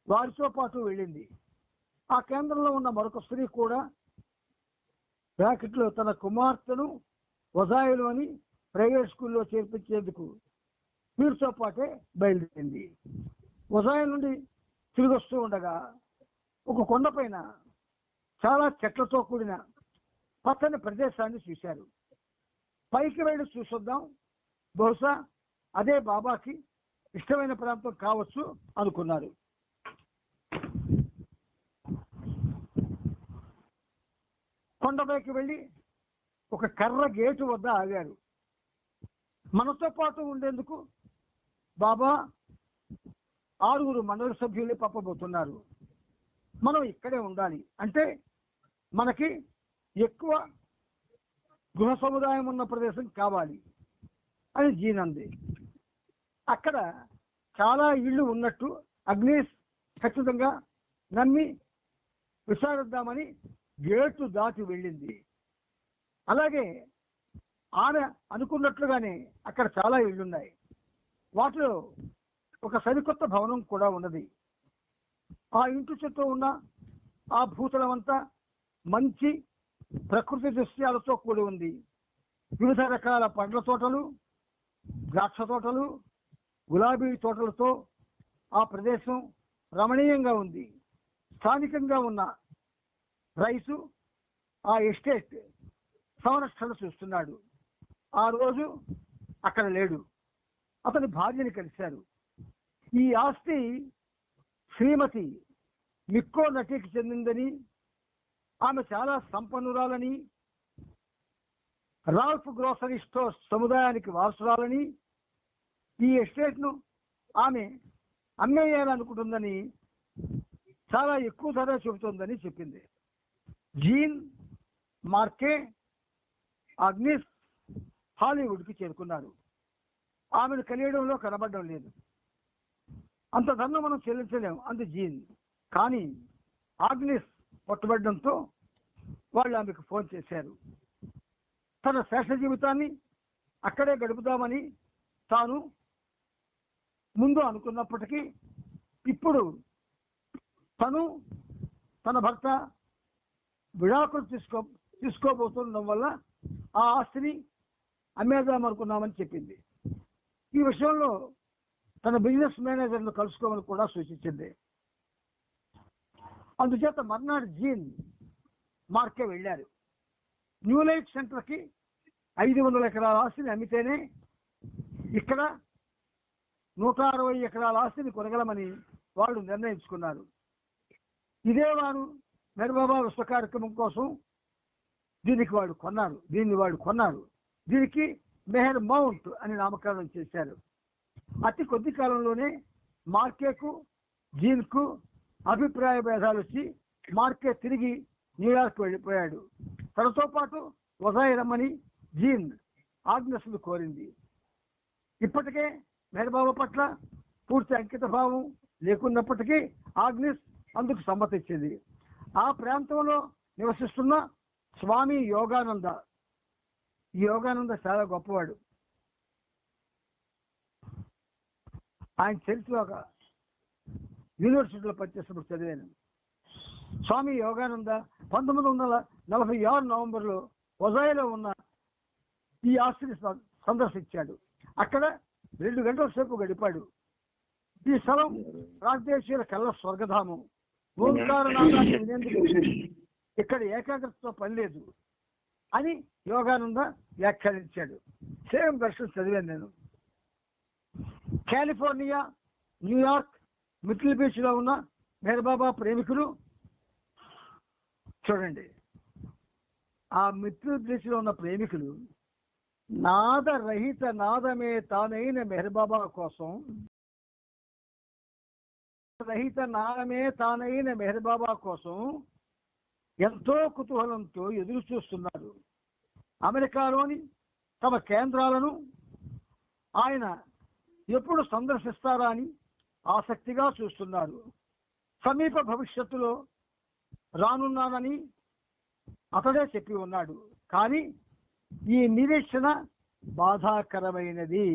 వారితో పాటు వెళ్ళింది. ఆ కేంద్రంలో ఉన్న మరొక స్త్రీ కూడా బ్రాకెట్లో తన కుమార్తెను వజాయిలు అని ప్రైవేట్ స్కూల్లో చేర్పించేందుకు వీరితో పాటే బయలుదేరింది. వజాయిల్ నుండి తిరిగి వస్తూ ఉండగా ఒక కొండపైన చాలా చెట్లతో కూడిన పచ్చని ప్రదేశాన్ని చూశారు. పైకి వెళ్ళి చూసొద్దాం, బహుశా అదే బాబాకి ఇష్టమైన ప్రాంతం కావచ్చు అనుకున్నారు. కొండపైకి వెళ్ళి ఒక కర్ర గేటు వద్ద ఆగారు. మనతో పాటు ఉండేందుకు బాబా 6 మండలి సభ్యులు పంపబోతున్నారు. మనం ఇక్కడే ఉండాలి, అంటే మనకి ఎక్కువ గృహ సముదాయం ఉన్న ప్రదేశం కావాలి అని జీన్ అంది. అక్కడ చాలా ఇళ్ళు ఉన్నట్టు అగ్నేష్ ఖచ్చితంగా నమ్మి విచారిద్దామని గేటు దాటి వెళ్ళింది. అలాగే ఆమె అనుకున్నట్లుగానే అక్కడ చాలా ఇళ్ళున్నాయి. వాటిలో ఒక సరికొత్త భవనం కూడా ఉన్నది. ఆ ఇంటి చుట్టూ ఉన్న ఆ భూతలం అంతా మంచి ప్రకృతి దృశ్యాలతో కూడి ఉంది. వివిధ రకాల పండ్ల తోటలు, ద్రాక్ష తోటలు, గులాబీ తోటలతో ఆ ప్రదేశం రమణీయంగా ఉంది. స్థానికంగా ఉన్న రైసు ఆ ఎస్టేట్ సంరక్షణ చూస్తున్నాడు. ఆ రోజు అక్కడ లేడు. అతని భార్యని కలిశారు. ఈ ఆస్తి శ్రీమతి మిక్కో నటికి చెందిందని, ఆమె చాలా సంపన్నురాలని, రాల్ఫ్ గ్రోసరీ స్టోర్ సముదాయానికి వారసురాలని, ఈ ఎస్టేట్ను ఆమె అమ్మేయాలనుకుంటుందని, చాలా ఎక్కువ ధర చెబుతోందని చెప్పింది. జీన్, మార్కే, అగ్నిస్ హాలీవుడ్కి చేరుకున్నారు. ఆమెను కలియడంలో కనబడడం లేదు. అంత ధనం మనం చెల్లించలేము అంది జీన్. కానీ ఆగ్నిస్ పట్టుబడడంతో వాళ్ళు ఆమెకు ఫోన్ చేశారు. తన శేష జీవితాన్ని అక్కడే గడుపుదామని తాను ముందు అనుకున్నప్పటికీ ఇప్పుడు తను తన భర్త విడాకులు తీసుకోబోతుండడం వల్ల ఆ ఆస్తిని అమ్మేద్దామనుకున్నామని చెప్పింది. ఈ విషయంలో తన బిజినెస్ మేనేజర్ను కలుసుకోమని కూడా సూచించింది. అందుచేత మర్నాడు జీన్, మార్కే వెళ్ళారు. న్యూ లైఫ్ సెంటర్కి 500 ఎకరాల ఆస్తిని అమ్మితేనే ఇక్కడ 160 ఎకరాల ఆస్తిని కొనగలమని వాళ్ళు నిర్ణయించుకున్నారు. ఇదే వారు మెహర్బాబా విశ్వ కార్యక్రమం కోసం దీన్ని వాడు కొన్నారు. దీనికి మెహర్ మౌంట్ అని నామకరణం చేశారు. అతి కొద్ది కాలంలోనే మార్కేకు, జీన్కు అభిప్రాయ భేదాలు వచ్చి మార్కే తిరిగి న్యూయార్క్ వెళ్ళిపోయాడు. తనతో పాటు వజాయి రమ్మని జీన్ ఆగ్నెస్ను కోరింది. ఇప్పటికే మెహర్బాబా పట్ల పూర్తి అంకిత భావం లేకున్నప్పటికీ ఆగ్నెస్ అందుకు సమ్మతించింది. ఆ ప్రాంతంలో నివసిస్తున్న స్వామి యోగానంద, ఈ యోగానంద చాలా గొప్పవాడు. ఆయన చరిత్రలో ఒక యూనివర్సిటీలో పనిచేసినప్పుడు చదివాను. స్వామి యోగానంద 1946 నవంబర్లో వజాయిలో ఉన్న ఈ ఆస్తిని సందర్శించాడు. అక్కడ 2 గంటల సేపు గడిపాడు. ఈ స్థలం రాజదేశీయుల కళ్ళ స్వర్గధామం. ఓంకారనాదాన్ని వినేందుకు ఇక్కడ ఏకాగ్రతతో పని లేదు అని యోగానంద వ్యాఖ్యానించాడు. సేమ్ దర్శనం చదివాను నేను. కాలిఫోర్నియా, న్యూయార్క్, మిడిల్ బీచ్ లో ఉన్న మెహర్బాబా ప్రేమికులు చూడండి. ఆ మిడిల్ బీచ్ లో ఉన్న ప్రేమికులు నాదరహిత నాదమే తానైన మెహర్బాబా కోసం రహిత నాదమే తానైన మెహర్బాబా కోసం ఎంతో కుతూహలంతో ఎదురు చూస్తున్నారు. అమెరికాలోని తమ కేంద్రాలను ఆయన ఎప్పుడు సందర్శిస్తారా అని ఆసక్తిగా చూస్తున్నారు. సమీప భవిష్యత్తులో రానున్నానని అతడే చెప్పి ఉన్నాడు. కానీ ఈ నిరీక్షణ బాధాకరమైనది.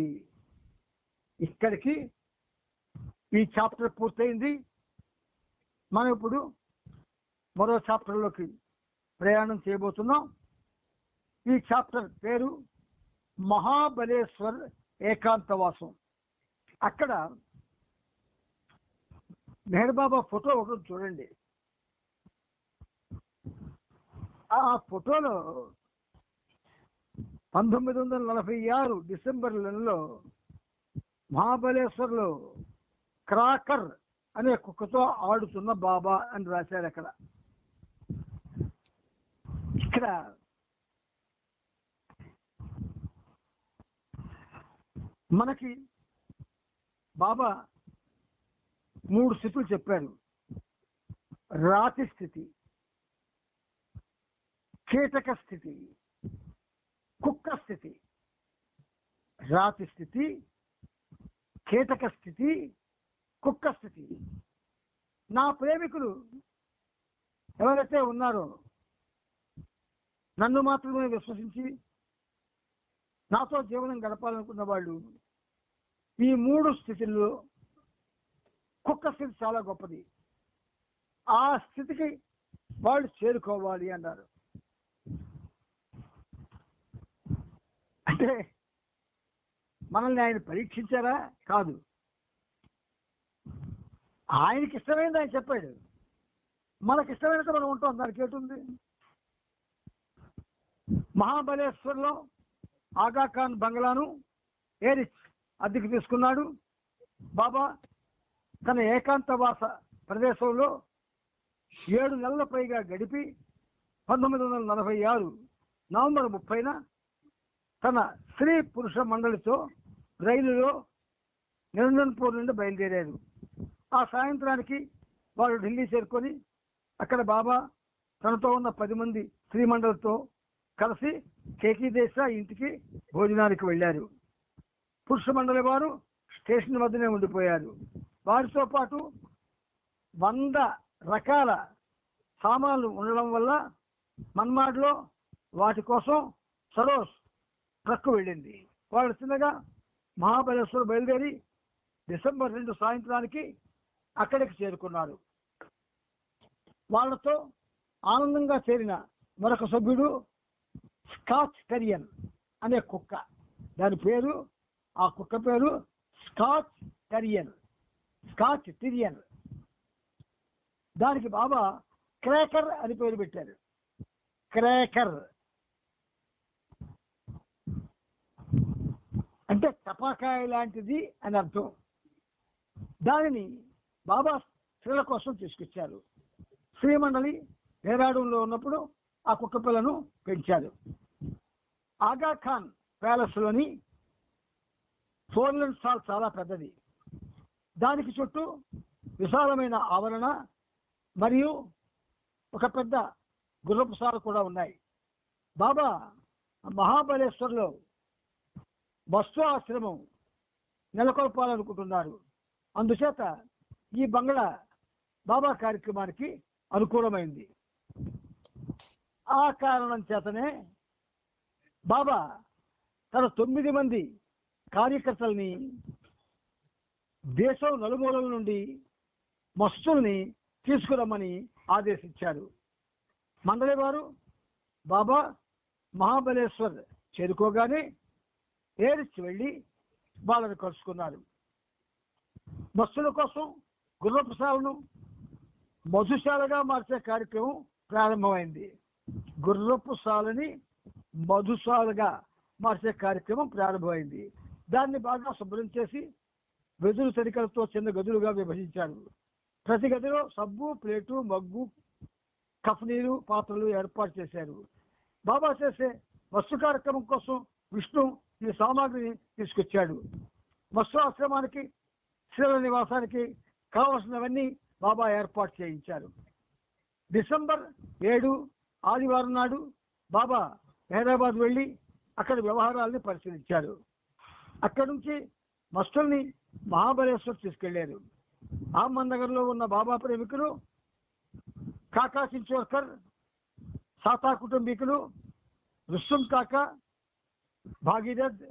ఇక్కడికి ఈ చాప్టర్ పూర్తయింది. మనం ఇప్పుడు మరో చాప్టర్లోకి ప్రయాణం చేయబోతున్నాం. ఈ చాప్టర్ పేరు మహాబలేశ్వర్ ఏకాంతవాసం. అక్కడ మెహర్బాబా ఫోటో ఒకటి చూడండి. ఆ ఫోటోలో 1946 డిసెంబర్ నెలలో మహాబలేశ్వర్లో క్రాకర్ అనే కుక్కతో ఆడుతున్న బాబా అని రాశారు. ఇక్కడ మనకి బాబా 3 స్థితులు చెప్పారు. రాతి స్థితి, కీటక స్థితి, కుక్క స్థితి. రాతి స్థితి, కీటక స్థితి, కుక్క స్థితి. నా ప్రేమికులు ఎవరైతే ఉన్నారో, నన్ను మాత్రమే విశ్వసించి నాతో జీవనం గడపాలనుకున్న వాళ్ళు ఈ 3 స్థితుల్లో కుక్క స్థితి చాలా గొప్పది. ఆ స్థితికి వాళ్ళు చేరుకోవాలి అన్నారు. అంటే మనల్ని ఆయన పరీక్షించారా? కాదు. ఆయనకి ఇష్టమైనది ఆయన చెప్పాడు. మనకి ఇష్టమైనది మనం ఉంటాం. దానికి ఏటుంది? మహాబలేశ్వర్లో ఆగాఖాన్ బంగ్లాను ఏరిచ్ అద్దెకు తీసుకున్నాడు. బాబా తన ఏకాంతవాస ప్రదేశంలో 7 నెలల పైగా గడిపి 1946 నవంబర్ 30న తన స్త్రీ పురుష మండలితో రైలులో నిరంజన్పూర్ నుండి బయలుదేరారు. ఆ సాయంత్రానికి వారు ఢిల్లీ చేరుకొని అక్కడ బాబా తనతో ఉన్న 10 మంది స్త్రీ మండలితో కలిసి కేకీ దేశా ఇంటికి భోజనానికి వెళ్ళారు. పురుష మండలి వారు స్టేషన్ వద్దనే ఉండిపోయారు. వారితో పాటు 100 రకాల సామాన్లు ఉండడం వల్ల మన్మాడ్లో వాటి కోసం సరోస్ ట్రక్ వెళ్ళింది. వాళ్ళు చిన్నగా మహాబలేశ్వర్ బయలుదేరి డిసెంబర్ 2 సాయంత్రానికి అక్కడికి చేరుకున్నారు. వాళ్ళతో ఆనందంగా చేరిన మరొక సభ్యుడు స్కాచ్ టెరియన్ అనే కుక్క. దాని పేరు, ఆ కుక్క పేరు స్కాచ్ టెరియన్. స్కాచ్ టెరియన్. దానికి బాబా క్రాకర్ అని పేరు పెట్టారు. క్రాకర్ అంటే టపాకాయ లాంటిది అని అర్థం. దానిని బాబా స్త్రీల కోసం తీసుకొచ్చారు. శ్రీమండలి డేరాడూన్లో ఉన్నప్పుడు ఆ కుక్క పిల్లను పెంచారు. ఆగాఖాన్ ప్యాలెస్లోని 4 లెన్స్ హాల్ చాలా పెద్దది. దానికి చుట్టూ విశాలమైన ఆవరణ మరియు ఒక పెద్ద గుర్రపుసాల కూడా ఉన్నాయి. బాబా మహాబలేశ్వర్లో బస్సు ఆశ్రమం నెలకొల్పాలనుకుంటున్నారు. అందుచేత ఈ బంగ్లా బాబా కార్యక్రమానికి అనుకూలమైంది. ఆ కారణం చేతనే బాబా తన 9 మంది కార్యకర్తల్ని దేశం నలుమూలల నుండి మస్తుల్ని తీసుకురమ్మని ఆదేశించారు. మండలి వారు బాబా మహాబలేశ్వర్ చేరుకోగానే ఏరిచి వెళ్ళి వాళ్ళని కలుసుకున్నారు. మస్తుల కోసం గుర్రపుసాలను మధుశాలగా మార్చే కార్యక్రమం ప్రారంభమైంది. గుర్రపుసాలని మధుశాలగా మార్చే కార్యక్రమం ప్రారంభమైంది. దాన్ని బాగా శుభ్రం చేసి వెదురు తడికలతో చిన్న గదులుగా విభజించారు. ప్రతి గదిలో సబ్బు, ప్లేటు, మగ్గు, కఫ్ నీరు, పాత్రలు ఏర్పాటు చేశారు. బాబా చేసే వస్తు కార్యక్రమం కోసం విష్ణు ఈ సామాగ్రిని తీసుకొచ్చాడు. మత్స్య ఆశ్రమానికి, శ్రీల నివాసానికి కావలసినవన్నీ బాబా ఏర్పాటు చేయించారు. డిసెంబర్ 7 ఆదివారం నాడు బాబా హైదరాబాద్ వెళ్ళి అక్కడ వ్యవహారాలని పరిశీలించారు. అక్కడి నుంచి మస్తుల్ని మహాబలేశ్వర్ తీసుకెళ్లారు. అహ్మద్ నగర్లో ఉన్న బాబా ప్రేమికులు, కాకా చించోర్కర్, సాతా కుటుంబీకులు, రుస్తుం కాకా, భాగీరథ్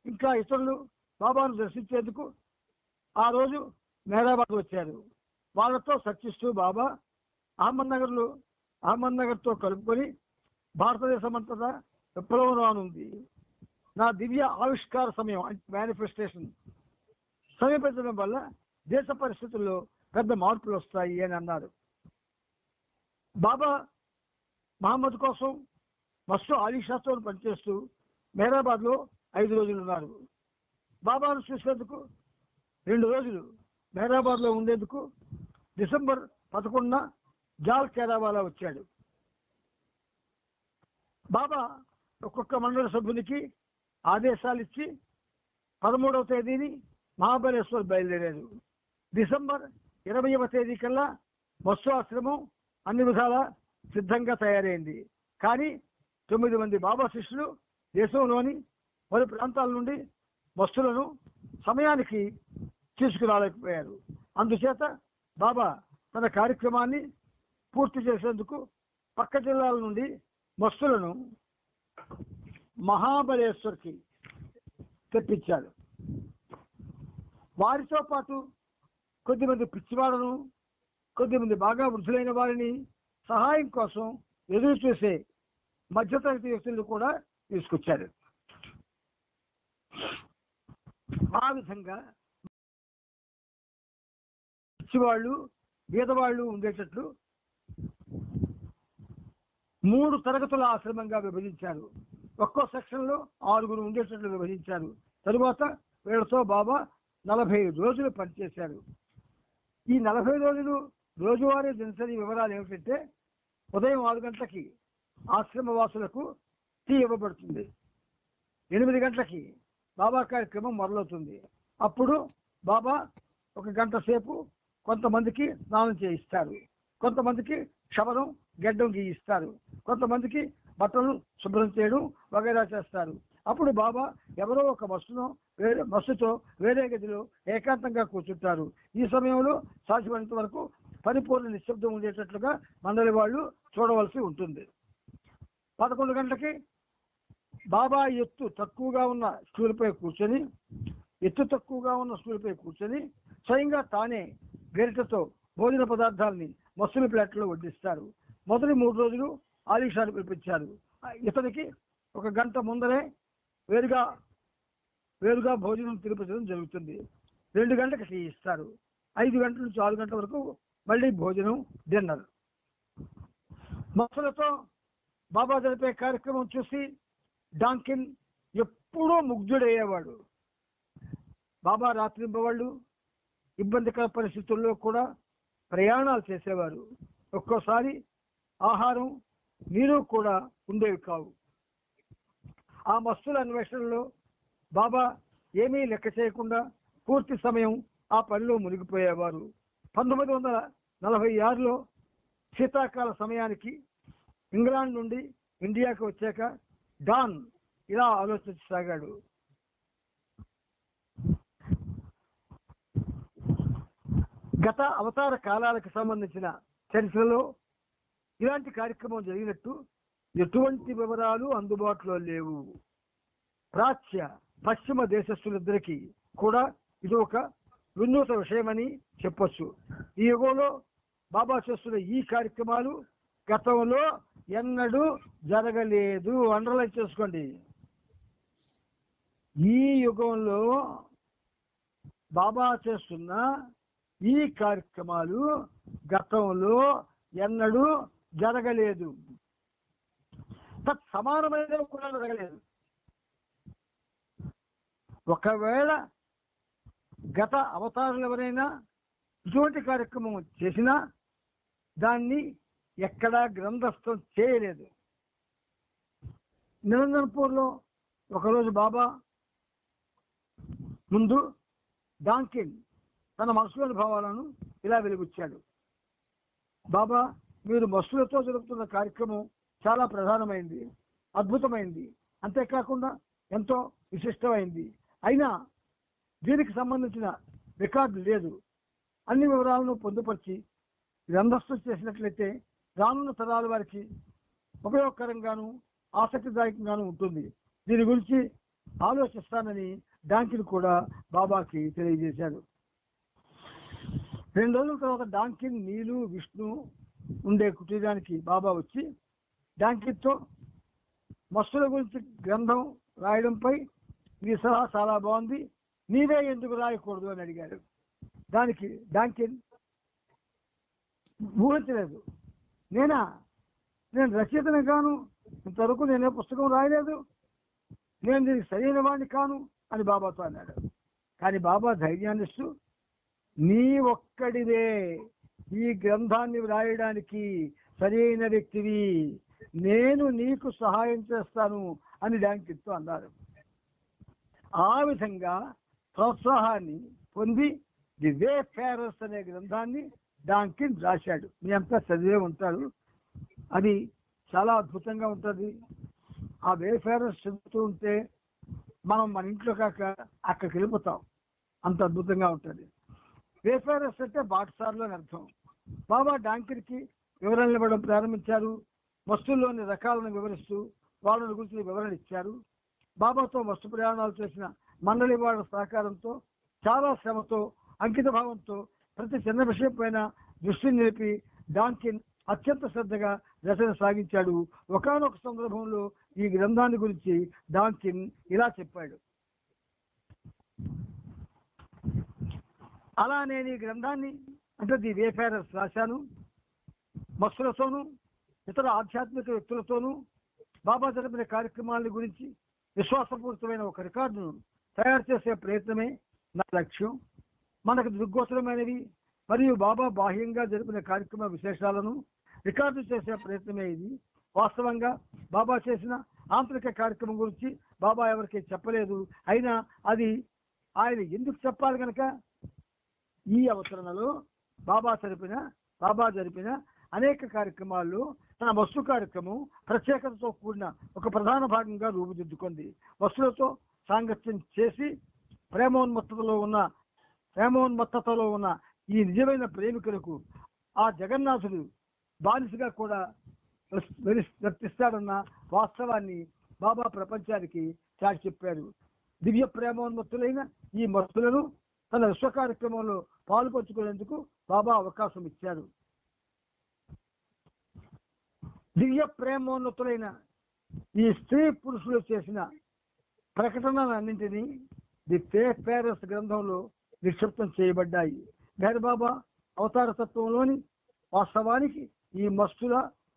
ఇంకా ఇతరులు బాబాను దర్శించేందుకు ఆ రోజు మెహరాబాద్ వచ్చారు. వాళ్ళతో చర్చిస్తూ బాబా అహ్మద్ నగర్తో కలుపుకొని భారతదేశం అంతటా విప్లవం రానుంది, నా దివ్య ఆవిష్కార సమయం మేనిఫెస్టేషన్ సమీపించడం వల్ల దేశ పరిస్థితుల్లో పెద్ద మార్పులు వస్తాయి అని అన్నారు. బాబా మహమ్మద్ కోసం మస్తు ఆలీషాతో పనిచేస్తూ మెహరాబాద్లో 5 రోజులు ఉన్నారు. బాబాను చూసేందుకు 2 రోజులు మెహరాబాద్లో ఉండేందుకు డిసెంబర్ 11న జాల్ కేరావాలా వచ్చాడు. బాబా ఒక్కొక్క మండల సభ్యునికి ఆదేశాలు ఇచ్చి 13వ తేదీని మహాబలేశ్వర్ బయలుదేరారు. డిసెంబర్ 20వ తేదీ కల్లా మత్స్య ఆశ్రమం అన్ని విధాలా సిద్ధంగా తయారైంది. కానీ 9 మంది బాబా శిష్యులు దేశంలోని పలు ప్రాంతాల నుండి మత్స్యులను సమయానికి తీసుకురాలేకపోయారు. అందుచేత బాబా తన కార్యక్రమాన్ని పూర్తి చేసేందుకు పక్క జిల్లాల నుండి మత్స్యులను మహాబలేశ్వర్కి తెప్పించారు. వారితో పాటు కొద్దిమంది పిచ్చివాళ్ళను, కొద్దిమంది బాగా వృద్ధులైన వారిని సహాయం కోసం ఎదురు చూసే మధ్యతరగతి వ్యక్తులను కూడా తీసుకొచ్చారు. ఆ విధంగా పిచ్చివాళ్ళు, బీదవాళ్ళు ఉండేటట్లు 3 తరగతుల ఆశ్రమంగా విభజించారు. ఒక్కో సెక్షన్లో 6 ఉండేటట్లు విభజించారు. తరువాత వీళ్ళతో బాబా 45 రోజులు పనిచేశారు. ఈ 40 రోజులు రోజువారీ దినసరి వివరాలు ఏమిటంటే, ఉదయం 6 గంటలకి ఆశ్రమవాసులకు టీ ఇవ్వబడుతుంది. 8 గంటలకి బాబా కార్యక్రమం మొదలవుతుంది. అప్పుడు బాబా 1 గంట సేపు కొంతమందికి స్నానం చేయిస్తారు, కొంతమందికి క్షవరం గడ్డం గీయిస్తారు, కొంతమందికి బట్టలు శుభ్రం చేయడం వగైరా చేస్తారు. అప్పుడు బాబా ఎవరో ఒక మస్సుతో వేరే గదిలో ఏకాంతంగా కూర్చుంటారు. ఈ సమయంలో సాధ్యమైనంత వరకు పరిపూర్ణ నిశ్శబ్దం ఉండేటట్లుగా మండలి వాళ్ళు చూడవలసి ఉంటుంది. 11 గంటలకి బాబా ఎత్తు తక్కువగా ఉన్న స్టూల్పై కూర్చొని స్వయంగా తానే గరిటతో భోజన పదార్థాలని మస్సుల ప్లేట్లో వడ్డిస్తారు. మొదటి 3 రోజులు ఆలీషాను పిలిపించారు. ఇతనికి 1 గంట ముందరే వేరుగా భోజనం తినిపించడం జరుగుతుంది. 2 గంటలకు టీ ఇస్తారు. 5 గంటల నుంచి 6 గంటల వరకు మళ్ళీ భోజనం, డిన్నర్. మస్సులతో బాబా జరిపే కార్యక్రమం చూసి డాంకిన్ ఎప్పుడూ ముగ్ధుడయ్యేవాడు. బాబా రాత్రింబవాళ్ళు ఇబ్బందికర పరిస్థితుల్లో కూడా ప్రయాణాలు చేసేవారు. ఒక్కోసారి ఆహారం, నీరు కూడా ఉండేవి కావు. ఆ మస్తుల అన్వేషణలో బాబా ఏమీ లెక్క చేయకుండా పూర్తి సమయం ఆ పనిలో మునిగిపోయేవారు. 1946లో శీతాకాల సమయానికి ఇంగ్లాండ్ నుండి ఇండియాకి వచ్చాక డాన్ ఇలా ఆలోచించసాగాడు. గత అవతార కాలాలకు సంబంధించిన చరిత్రలో ఇలాంటి కార్యక్రమం జరిగినట్టు ఎటువంటి వివరాలు అందుబాటులో లేవు. ప్రాచ్య పశ్చిమ దేశస్తులిద్దరికీ కూడా ఇది ఒక వినూత విషయమని చెప్పొచ్చు. ఈ యుగంలో బాబా చేస్తున్న ఈ కార్యక్రమాలు గతంలో ఎన్నడూ జరగలేదు. అండర్లైన్ చేసుకోండి. ఈ యుగంలో బాబా చేస్తున్న ఈ కార్యక్రమాలు గతంలో ఎన్నడూ జరగలేదు. సమానమైన కూడా జరగలేదు. ఒకవేళ గత అవతారులు ఎవరైనా ఇటువంటి కార్యక్రమం చేసినా దాన్ని ఎక్కడా గ్రంథస్థం చేయలేదు. నిరంజన్పూర్లో ఒకరోజు బాబా ముందు డాంకిన్ తన మనసులోని భావాలను ఇలా వెలిబుచ్చాడు. బాబా, మీరు మస్తులతో జరుగుతున్న కార్యక్రమం చాలా ప్రధానమైంది, అద్భుతమైంది, అంతేకాకుండా ఎంతో విశిష్టమైంది. అయినా దీనికి సంబంధించిన రికార్డు లేదు. అన్ని వివరాలను పొందుపరిచి గ్రంథస్థం చేసినట్లయితే రానున్న తరాల వారికి ఉపయోగకరంగాను ఆసక్తిదాయకంగాను ఉంటుంది. దీని గురించి ఆలోచిస్తానని డాంకిన్ కూడా బాబాకి తెలియజేశాడు. 2 రోజుల తర్వాత డాంకిన్, నీలు, విష్ణు ఉండే కుటీరానికి బాబా వచ్చి డాంకిన్తో మస్తుల గురించి గ్రంథం రాయడంపై ఈ సలహా చాలా బాగుంది, నీవే ఎందుకు రాయకూడదు అని అడిగాడు. దానికి డాంకిన్ ఊహించలేదు. నేను రచయితనే కాను, ఇంతవరకు నేనే పుస్తకం రాయలేదు, నేను దీనికి సరైన వాడిని కాను అని బాబాతో అన్నాడు. కానీ బాబా ధైర్యాన్ని ఇస్తూ, నీ ఒక్కడివే ఈ గ్రంథాన్ని వ్రాయడానికి సరైన వ్యక్తివి, నేను నీకు సహాయం చేస్తాను అని డాంకిన్తో అన్నారు. ఆ విధంగా ప్రోత్సాహాన్ని పొంది ది వే ఫేరర్స్ అనే గ్రంథాన్ని డాంకిన్ రాశాడు. మీ అంతా చదివే ఉంటారు, అది చాలా అద్భుతంగా ఉంటుంది. ఆ వే ఫేరర్స్ చదువుతూ ఉంటే మనం మన ఇంట్లో కాక అక్కడికి వెళ్ళిపోతాం, అంత అద్భుతంగా ఉంటుంది. వే ఫేరర్స్ అంటే బాటసార్లు అని అర్థం. బాబా డాంకిన్కి వివరణలు ఇవ్వడం ప్రారంభించారు. వస్తువుల్లోని రకాలను వివరిస్తూ వాళ్ళ గురించి వివరణ ఇచ్చారు. బాబాతో వస్తు ప్రయాణాలు చేసిన మండలి వాళ్ళ సహకారంతో, చాలా శ్రమతో, అంకిత భావంతో ప్రతి చిన్న విషయం పైన దృష్టి నిలిపి డాంకిన్ అత్యంత శ్రద్ధగా రచన సాగించాడు. ఒకానొక సందర్భంలో ఈ గ్రంథాన్ని గురించి డాంకిన్ ఇలా చెప్పాడు: అలా నేను ఈ గ్రంథాన్ని అంటే ది వేఫేరర్స్ రాశాను. మస్తులతోనూ ఇతర ఆధ్యాత్మిక వ్యక్తులతోనూ బాబా జరిపిన కార్యక్రమాల గురించి విశ్వాసపూరితమైన ఒక రికార్డును తయారు చేసే ప్రయత్నమే నా లక్ష్యం. మనకు దుర్గోచరమైనవి మరియు బాబా బాహ్యంగా జరిపిన కార్యక్రమ విశేషాలను రికార్డు చేసే ప్రయత్నమే ఇది. వాస్తవంగా బాబా చేసిన ఆంతరిక కార్యక్రమం గురించి బాబా ఎవరికి చెప్పలేదు. అయినా అది ఆయన ఎందుకు చెప్పాలి కనుక ఈ అవతరణలో బాబా జరిపిన అనేక కార్యక్రమాల్లో తన వస్తు కార్యక్రమం ప్రత్యేకతతో కూడిన ఒక ప్రధాన భాగంగా రూపుదిద్దుకుంది. వస్తువులతో సాంగత్యం చేసి ప్రేమోన్మత్తతలో ఉన్న ఈ నిజమైన ప్రేమికులకు ఆ జగన్నాథుడు బానిసగా కూడా వర్తిస్తాడన్న వాస్తవాన్ని బాబా ప్రపంచానికి చాటి చెప్పారు. దివ్య ప్రేమోన్మత్తులైన ఈ మత్తులను తన విశ్వ కార్యక్రమంలో పాల్పంచుకునేందుకు బాబా అవకాశం ఇచ్చారు. దివ్య ప్రేమోన్నతులైన ఈ స్త్రీ పురుషులు చేసిన ప్రకటనలన్నింటినీ ది ఫేరర్స్ గ్రంథంలో నిక్షిప్తం చేయబడ్డాయి. మెహర్ బాబా అవతార తత్వంలోని వాస్తవానికి ఈ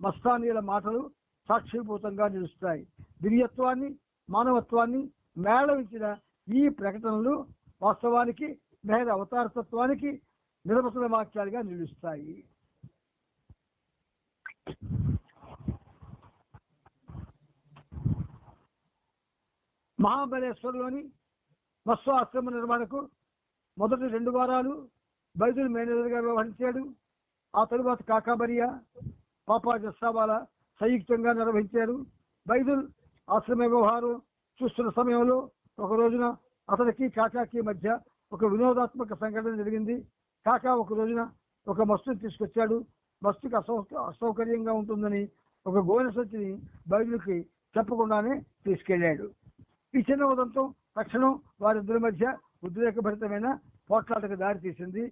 మస్తానీయుల మాటలు సాక్షిభూతంగా నిలుస్తాయి. దివ్యత్వాన్ని, మానవత్వాన్ని మేళవించిన ఈ ప్రకటనలు వాస్తవానికి మెహర్ అవతార తత్వానికి నిర్వచన వాక్యాలుగా నిలుస్తాయి. మహాబలేశ్వర్లోని మత్స్య ఆశ్రమ నిర్వహణకు మొదటి 2 వారాలు బైదుల్ మేనేజర్గా వ్యవహరించాడు. ఆ తరువాత కాకాబరియా, పాపా జస్సావాలా సంయుక్తంగా నిర్వహించారు. బైదుల్ ఆశ్రమ వ్యవహారం చూస్తున్న సమయంలో ఒక రోజున అతనికి కాకాకి మధ్య ఒక వినోదాత్మక సంఘటన జరిగింది. కాకా ఒక రోజున ఒక మస్తుని తీసుకొచ్చాడు. మస్తుకి అసౌకర్యంగా ఉంటుందని ఒక గోనె సంచిని బైదుల్కి చెప్పకుండానే తీసుకెళ్లాడు. ఈ చిన్న ఉదంతం తక్షణం వారిద్దరి మధ్య ఉద్రేకభరితమైన పోట్లాటకు దారి తీసింది.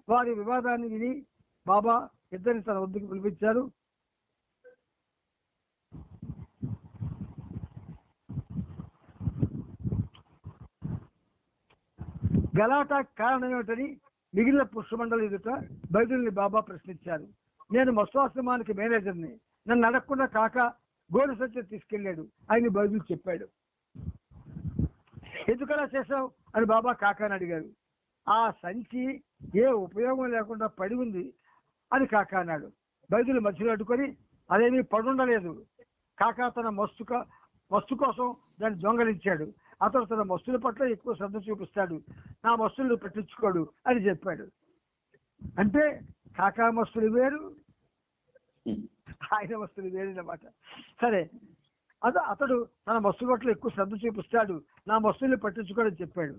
వారి వివాదాన్ని విని బాబా ఇద్దరిని తన వద్దకు పిలిపించారు. గలాటా కారణం ఏమిటని మిగిలిన పుష్పమండలి ఎదుట బైదుల్ని బాబా ప్రశ్నించారు. నేను మత్స్యాశ్రమానికి మేనేజర్ని, నన్ను అడగకుండా కాకా గోనె సంచి తీసుకెళ్లాడు ఆయన బైదుల్ చెప్పాడు. ఎందుకలా చేశావు అని బాబా కాకాని అడిగారు. ఆ సంచి ఏ ఉపయోగం లేకుండా పడి ఉంది అని కాకా అన్నాడు. బైదులు మధ్యలో అడ్డుకొని అదేమీ పడుండలేదు, కాకా తన మస్తు కోసం దాన్ని దొంగలించాడు. అతను తన వస్తువుల పట్ల ఎక్కువ శ్రద్ధ చూపిస్తాడు, నా వస్తువులు పెట్టించుకోడు అని చెప్పాడు. అంటే కాకా వస్తువులు వేరు, ఆయన వస్తువులు వేరు అన్నమాట. సరే, అతడు తన వస్తువుల పట్ల ఎక్కువ శ్రద్ధ చూపిస్తాడు, నా వస్తువులు పట్టించుకోడని చెప్పాడు.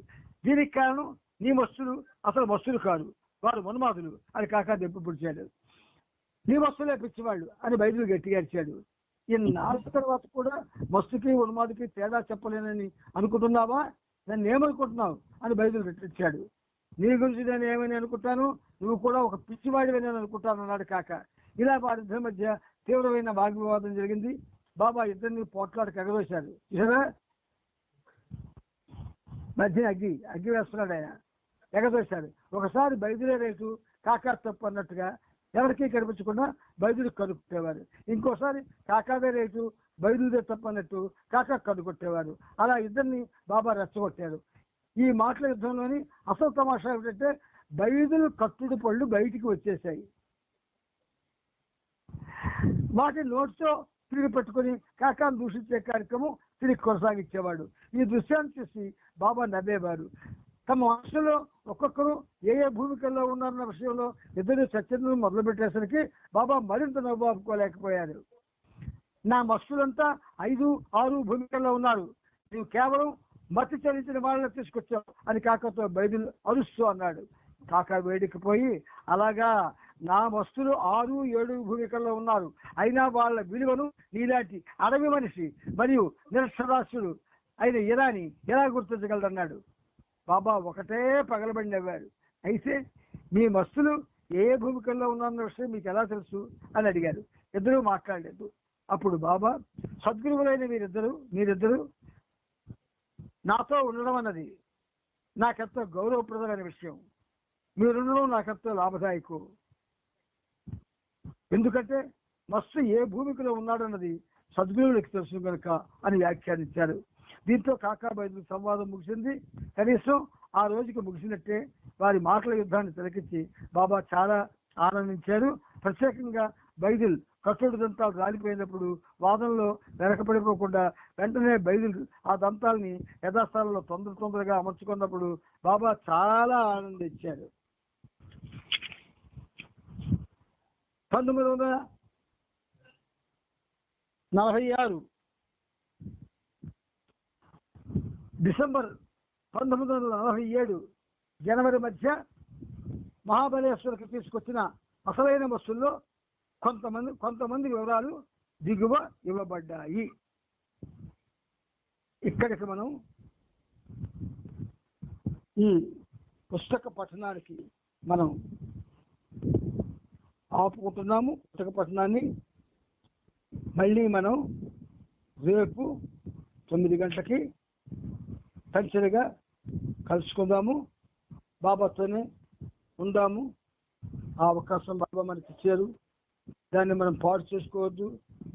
దీనికి కారణం నీ వస్తువులు అసలు వస్తువులు కాదు, వారు ఉన్మాదులు అని కాకా దెబ్బ పుడిచాడు. నీ వస్తువులే పిచ్చివాళ్ళు అని బైబిల్ గట్టిగా ఇచ్చాడు. ఇన్నాళ్ళ తర్వాత కూడా వస్తుకి ఉన్మాదికి తేడా చెప్పలేనని అనుకుంటున్నావా? నన్ను ఏమనుకుంటున్నావు అని బైబిల్ గట్టించాడు. నీ గురించి నేను ఏమని అనుకుంటాను, నువ్వు కూడా ఒక పిచ్చివాడివే నేను అనుకుంటాను అన్నాడు కాక. ఇలా వారిద్దరి మధ్య తీవ్రమైన వాగ్వివాదం జరిగింది. బాబా ఇద్దరిని పోట్లాడికి ఎగవేశాడు. ఇలా మధ్య అగ్గి వేస్తున్నాడు ఆయన, ఎగవేశాడు. ఒకసారి బైబిలే రేటు కాకా తప్పు అన్నట్టుగా ఎవరికీ కనిపించకుండా బైబిల్ కనుక్కొట్టేవారు. ఇంకోసారి కాకాదే రేటు బైబిల్దే తప్పు అన్నట్టు కాకా కనుక్కొట్టేవారు. అలా ఇద్దరిని బాబా రెచ్చగొట్టాడు. ఈ మాటల యుద్ధంలోని అసలు తమాషా ఏమిటంటే బైబిల్ కట్టుడు పళ్ళు బయటికి వచ్చేసాయి. వాటి నోట్స్తో తిరిగి పెట్టుకుని కాకాను దూషించే కార్యక్రమం తిరిగి కొనసాగించేవాడు. ఈ దృశ్యాన్ని చూసి బాబా నవ్వేవారు. తమ మనసులో ఒక్కొక్కరు ఏ భూమికల్లో ఉన్నారన్న విషయంలో ఇద్దరు చర్చను మొదలు పెట్టేసరికి బాబా మరింత నవ్వుకోలేకపోయారు. నా మనుషులంతా 5-6 భూమికల్లో ఉన్నారు, నీవు కేవలం మతి చలించిన వాళ్ళని తీసుకొచ్చావు అని కాకతో బైబిల్ అరుస్తూ అన్నాడు. కాకా వేడికిపోయి, అలాగా నా వస్తువులు 6-7 భూమికల్లో ఉన్నారు, అయినా వాళ్ళ విలువను నీలాంటి అడవి మనిషి మరియు నిరక్షరాస్యుడు అయిన ఇరాని ఎలా గుర్తించగలరన్నాడు. బాబా ఒకటే పగలబడి నవ్వారు. అయితే మీ వస్తువులు ఏ భూమికల్లో ఉన్నారన్న విషయం మీకు ఎలా తెలుసు అని అడిగారు. ఇద్దరూ మాట్లాడలేదు. అప్పుడు బాబా, సద్గురువులైన మీరిద్దరు నాతో ఉండడం అన్నది నాకెంతో గౌరవప్రదమైన విషయం, మీరుండడం నాకెంతో లాభదాయకం. ఎందుకంటే మస్తు ఏ భూమికలో ఉన్నాడన్నది సద్గురువులకి తెలుసు కనుక అని వ్యాఖ్యానించారు. దీంతో కాకా బైబిల్ సంవాదం ముగిసింది. కనీసం ఆ రోజుకి ముగిసినట్టే. వారి మాటల యుద్ధాన్ని తిలకించి బాబా చాలా ఆనందించారు. ప్రత్యేకంగా బైబిల్ కట్టుడు దంతాలు రాలిపోయినప్పుడు వాదనలో వెనకపడిపోకుండా వెంటనే బైబిల్ ఆ దంతాలని యథాస్థానంలో తొందరగా అమర్చుకున్నప్పుడు బాబా చాలా ఆనందించారు. 1946 డిసెంబర్ 1947 జనవరి మధ్య మహాబలేశ్వరికి తీసుకొచ్చిన అసలైన వస్తువుల్లో కొంతమంది వివరాలు దిగువ ఇవ్వబడ్డాయి. ఇక్కడికి మనం ఈ పుస్తక పఠనానికి మనం ఆపుకుంటున్నాము. పుస్తక పఠనాన్ని మళ్ళీ మనం రేపు 9 గంటలకి తప్పనిసరిగా కలుసుకుందాము. బాబాతోనే ఉందాము. ఆ అవకాశం బాబా మనకి ఇచ్చారు, దాన్ని మనం పాడు చేసుకోవద్దు,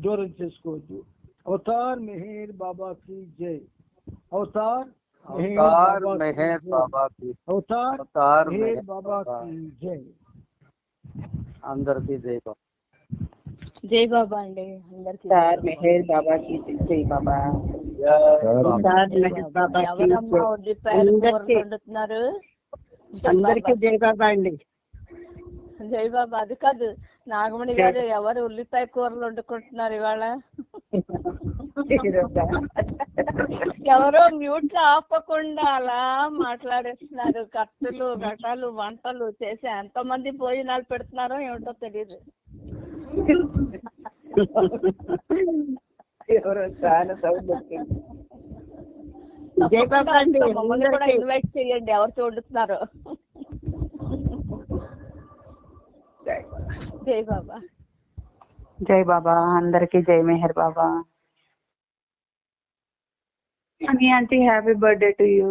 దూరం చేసుకోవద్దు. అవతార్ మెహర్ బాబా की जय. అవతార్ మెహర్ బాబా की जय. అందరికీ జై బాబా. జై బాబా అండి. అందరికీ మెహర్ బాబా की जय బాబా. ఎవరమ్మా ఉల్లిపాయలు కూరలు వండుతున్నారు? అందరికీ జై బాబా అండి. జై బాబా. అది కాదు నాగమణి గారు, ఎవరు ఉల్లిపాయ కూరలు వండుకుంటున్నారు ఇవాళ? ఎవరో మ్యూట్ లో ఆపకుండా అలా మాట్లాడేస్తున్నారు. కట్టులు గటాలు వంటలు చేసి ఎంతమంది భోజనాలు పెడుతున్నారో ఏమిటో తెలియదు. జై బాబా అండి. మమ్మల్ని కూడా ఇన్వైట్ చేయండి ఎవరు వండుతున్నారో. జై బాబా. జై బాబా. అందరికీ జై Meher Baba. Aunty happy birthday to you.